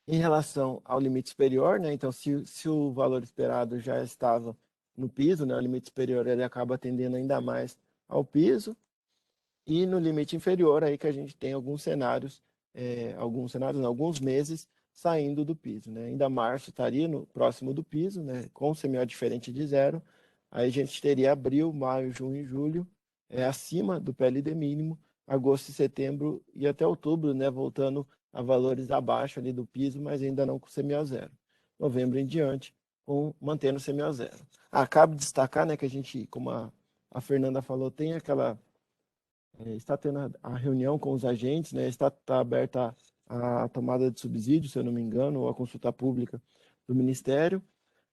Speaker 2: Em relação ao limite superior, né, então se o valor esperado já estava no piso, né, o limite superior ele acaba atendendo ainda mais ao piso, e no limite inferior aí que a gente tem alguns cenários, alguns meses saindo do piso, né? Ainda março estaria próximo do piso, né, com o CMO diferente de zero. Aí a gente teria abril, maio, junho e julho acima do PLD mínimo, agosto e setembro e até outubro, né, voltando a valores abaixo ali do piso, mas ainda não com CMO zero. Novembro em diante, mantendo o CMO zero. Cabe destacar, né, que a gente, como a Fernanda falou, tem aquela está tendo a reunião com os agentes, né? Está aberta a tomada de subsídio, se eu não me engano, ou a consulta pública do Ministério,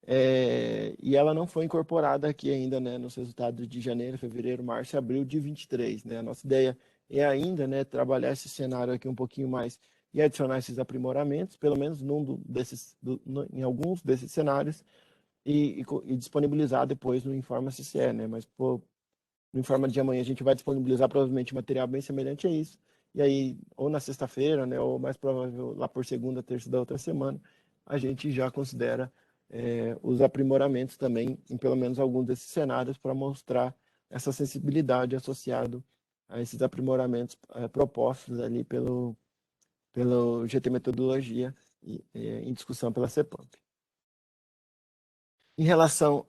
Speaker 2: e ela não foi incorporada aqui ainda, né, nos resultados de janeiro, fevereiro, março e abril de 23, né? A nossa ideia é ainda, né, trabalhar esse cenário aqui um pouquinho mais e adicionar esses aprimoramentos, pelo menos em alguns desses cenários, e disponibilizar depois no Informa CCE, né? Mas no Informa de amanhã a gente vai disponibilizar provavelmente material bem semelhante a isso, e aí, ou na sexta-feira, né, ou mais provável lá por segunda, terça da outra semana, a gente já considera os aprimoramentos também em pelo menos alguns desses cenários para mostrar essa sensibilidade associada a esses aprimoramentos propostos ali pelo GT Metodologia em discussão pela CEPAMP. Em relação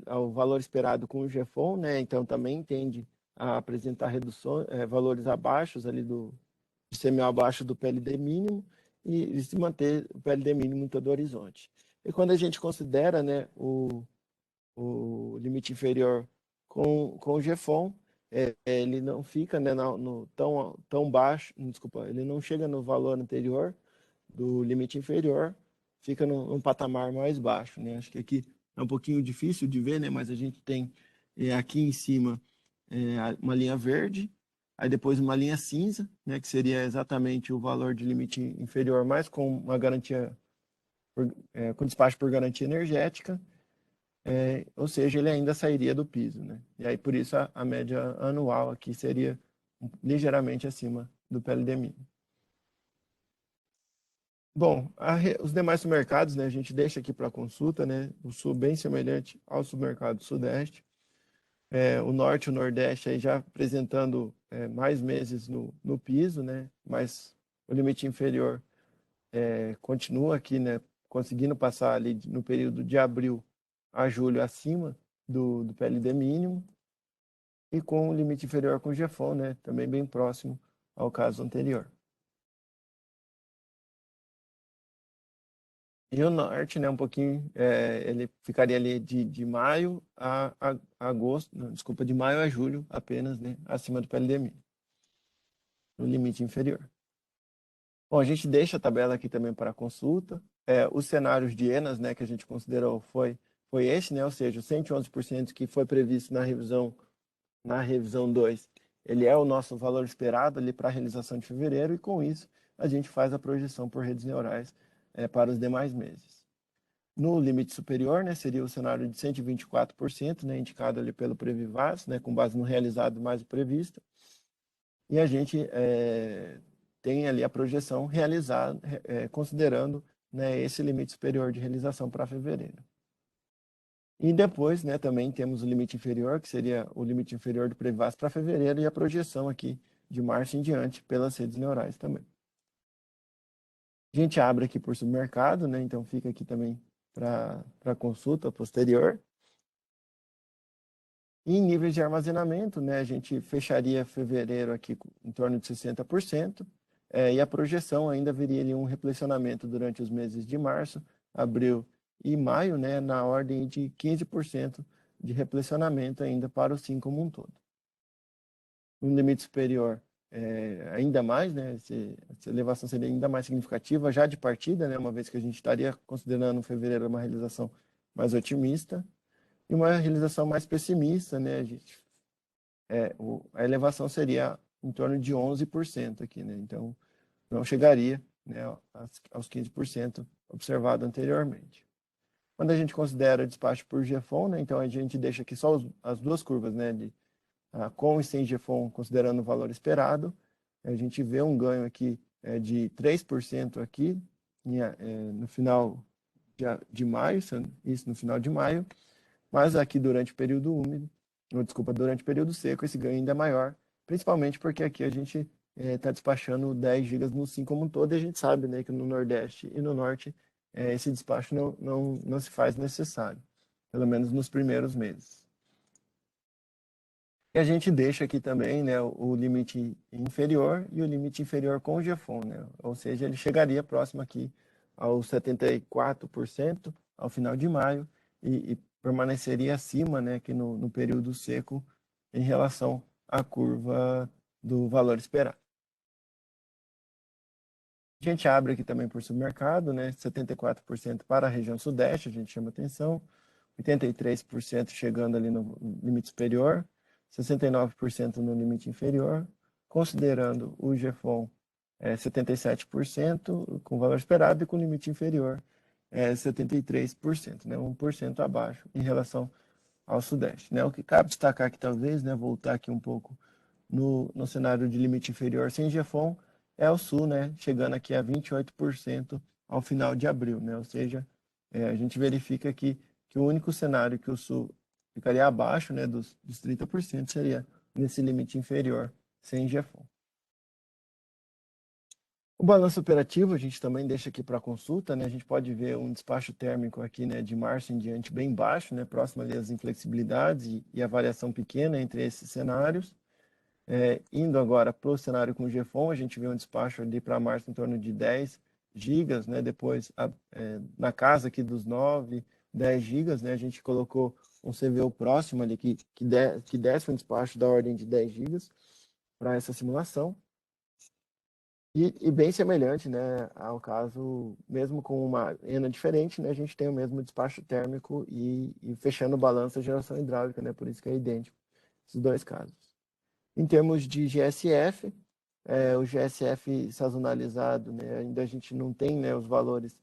Speaker 2: ao valor esperado com o GFON, né, então também tende a apresentar reduções, valores abaixo ali semi abaixo do PLD mínimo e se manter o PLD mínimo em todo o horizonte. E quando a gente considera, né, o limite inferior com o GFON, ele não fica, né, tão baixo, desculpa, ele não chega no valor anterior do limite inferior, fica num patamar mais baixo, né? Acho que aqui é um pouquinho difícil de ver, né? Mas a gente tem aqui em cima uma linha verde, aí depois uma linha cinza, né? Que seria exatamente o valor de limite inferior, mais com uma garantia, com despacho por garantia energética, ou seja, ele ainda sairia do piso, né? E aí por isso a média anual aqui seria ligeiramente acima do PLD mínimo. Bom, os demais submercados, né, a gente deixa aqui para consulta, né, o sul bem semelhante ao submercado sudeste, o norte e o nordeste aí já apresentando mais meses no piso, né, mas o limite inferior continua aqui, né, conseguindo passar ali no período de abril a julho acima do PLD mínimo e com o limite inferior com o GFON, né, também bem próximo ao caso anterior. E o norte, né, um pouquinho, ele ficaria ali de maio a agosto, não, desculpa, de maio a julho apenas, né, acima do PLD mínimo, no limite inferior. Bom, a gente deixa a tabela aqui também para consulta. Os cenários de ENAS, né, que a gente considerou foi esse, né, ou seja, o 111% que foi previsto na revisão 2, ele é o nosso valor esperado ali para a realização de fevereiro, e com isso a gente faz a projeção por redes neurais para os demais meses. No limite superior, né, seria o cenário de 124%, né, indicado ali pelo Previvas, né, com base no realizado mais o previsto. E a gente tem ali a projeção realizada, considerando, né, esse limite superior de realização para fevereiro. E depois, né, também temos o limite inferior, que seria o limite inferior do Previvas para fevereiro, e a projeção aqui de março em diante pelas redes neurais também. A gente abre aqui por submercado, né? Então fica aqui também para consulta posterior. E em níveis de armazenamento, né? A gente fecharia fevereiro aqui em torno de 60%, e a projeção ainda viria ali um replecionamento durante os meses de março, abril e maio, né? Na ordem de 15% de replecionamento ainda para o SIM como um todo. No limite superior, ainda mais, né? Essa elevação seria ainda mais significativa já de partida, né? Uma vez que a gente estaria considerando fevereiro uma realização mais otimista e uma realização mais pessimista, né? A elevação seria em torno de 11% aqui, né? Então, não chegaria, né, aos 15% observado anteriormente. Quando a gente considera o despacho por GFON, né? Então a gente deixa aqui só as duas curvas, né? Com e sem GFON, considerando o valor esperado, a gente vê um ganho aqui de 3% aqui no final de maio, isso no final de maio, mas aqui durante o período úmido, durante o período seco, esse ganho ainda é maior, principalmente porque aqui a gente está despachando 10 GB no SIM como um todo, e a gente sabe, né, que no Nordeste e no Norte esse despacho não se faz necessário, pelo menos nos primeiros meses. E a gente deixa aqui também, né, o limite inferior e o limite inferior com o GFON, né? Ou seja, ele chegaria próximo aqui aos 74% ao final de maio e permaneceria acima, né, aqui no período seco em relação à curva do valor esperado. A gente abre aqui também por submercado, né, 74% para a região sudeste, a gente chama atenção, 83% chegando ali no limite superior, 69% no limite inferior, considerando o GFON 77% com valor esperado e com limite inferior 73%, né, 1% abaixo em relação ao Sudeste. Né? O que cabe destacar aqui talvez, né, voltar aqui um pouco no cenário de limite inferior sem GFON, é o Sul, né, chegando aqui a 28% ao final de abril, né, ou seja, a gente verifica aqui que o único cenário que o Sul ficaria abaixo, né, dos 30% seria nesse limite inferior sem GFON. O balanço operativo a gente também deixa aqui para consulta, né? A gente pode ver um despacho térmico aqui, né, de março em diante bem baixo, né, próximo ali às inflexibilidades e a variação pequena entre esses cenários. Indo agora para o cenário com GFON, a gente vê um despacho ali para março em torno de 10 gigas, né? Depois na casa aqui dos 9, 10 gigas, né? A gente colocou um CVO próximo ali que desce um despacho da ordem de 10 gigas para essa simulação. E bem semelhante, né, ao caso, mesmo com uma ENA diferente, né, a gente tem o mesmo despacho térmico e fechando o balanço a geração hidráulica, né, por isso que é idêntico esses dois casos. Em termos de GSF, o GSF sazonalizado, né, ainda a gente não tem, né, os valores,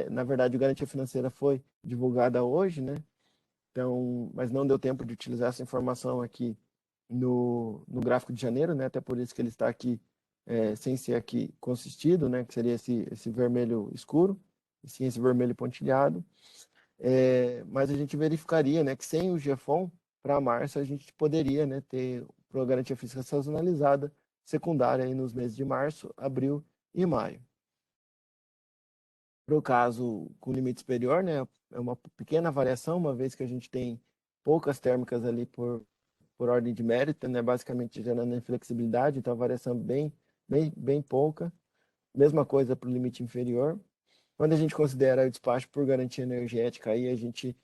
Speaker 2: na verdade, a garantia financeira foi divulgada hoje, né, então, mas não deu tempo de utilizar essa informação aqui no gráfico de janeiro, né, até por isso que ele está aqui sem ser aqui consistido, né, que seria esse vermelho escuro, e sim esse vermelho pontilhado. Mas a gente verificaria, né, que sem o GFON, para março, a gente poderia, né, ter a garantia física sazonalizada secundária aí nos meses de março, abril e maio. Para o caso com limite superior, né, é uma pequena variação, uma vez que a gente tem poucas térmicas ali por ordem de mérito, né, basicamente gerando inflexibilidade, então a variação bem pouca. Mesma coisa para o limite inferior. Quando a gente considera o despacho por garantia energética, aí a gente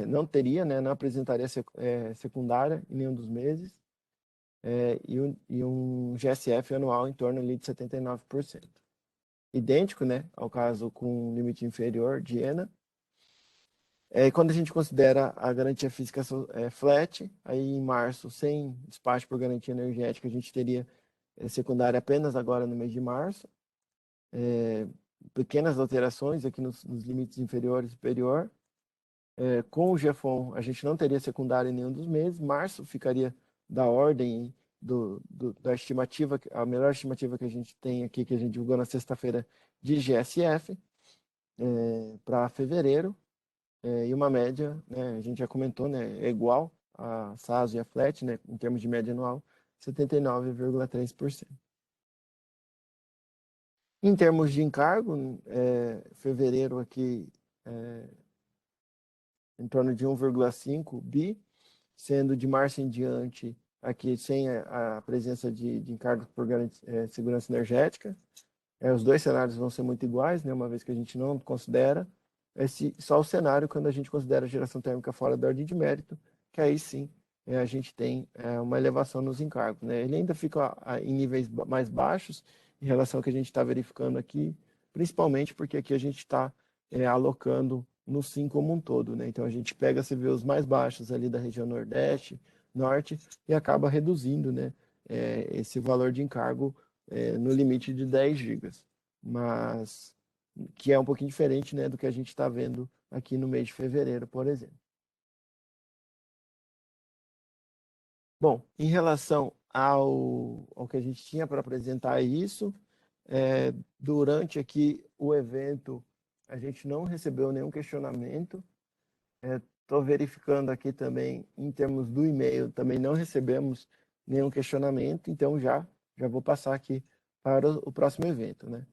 Speaker 2: não teria, né, não apresentaria secundária em nenhum dos meses, e um GSF anual em torno ali de 79%. Idêntico, né, ao caso com limite inferior de ENA. Quando a gente considera a garantia física flat, aí em março, sem despacho por garantia energética, a gente teria secundária apenas agora no mês de março. Pequenas alterações aqui nos limites inferior e superior. Com o GFON, a gente não teria secundária em nenhum dos meses. Março ficaria da ordem da estimativa, a melhor estimativa que a gente tem aqui, que a gente divulgou na sexta-feira, de GSF, para fevereiro. E uma média, né, a gente já comentou, né, é igual a SASO e a FLET, né, em termos de média anual, 79,3%. Em termos de encargo, fevereiro aqui em torno de 1,5 bi, sendo de março em diante aqui sem a presença de encargos por segurança energética. Os dois cenários vão ser muito iguais, né, uma vez que a gente não considera só o cenário quando a gente considera a geração térmica fora da ordem de mérito, que aí sim a gente tem uma elevação nos encargos. Né? Ele ainda fica em níveis mais baixos em relação ao que a gente está verificando aqui, principalmente porque aqui a gente está alocando no SIM como um todo. Né? Então a gente pega CVOs mais baixos ali da região Nordeste, Norte, e acaba reduzindo, né, esse valor de encargo no limite de 10 gigas. Mas que é um pouquinho diferente, né, do que a gente está vendo aqui no mês de fevereiro, por exemplo. Bom, em relação ao que a gente tinha para apresentar isso, durante aqui o evento, a gente não recebeu nenhum questionamento. Estou verificando aqui também, em termos do e-mail, também não recebemos nenhum questionamento, então já vou passar aqui para o próximo evento, né?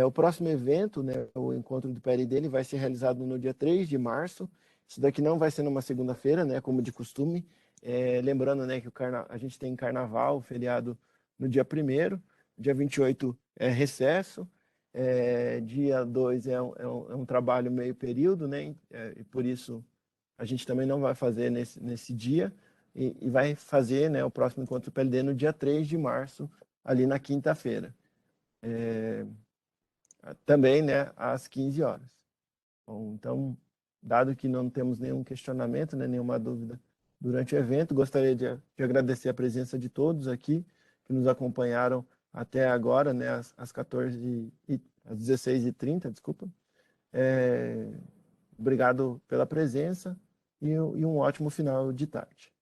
Speaker 2: O próximo evento, né, o encontro do PLD, ele vai ser realizado no dia 3 de março. Isso daqui não vai ser numa segunda-feira, né, como de costume. Lembrando, né, que a gente tem carnaval, feriado no dia 1º, dia 28 é recesso, dia 2 é um trabalho meio período, né, e por isso a gente também não vai fazer nesse dia, e vai fazer, né, o próximo encontro do PLD no dia 3 de março, ali na quinta-feira. Também, né, às 15 horas. Bom, então, dado que não temos nenhum questionamento, né, nenhuma dúvida durante o evento, gostaria de agradecer a presença de todos aqui que nos acompanharam até agora, né, às 16h30, desculpa. Obrigado pela presença e um ótimo final de tarde.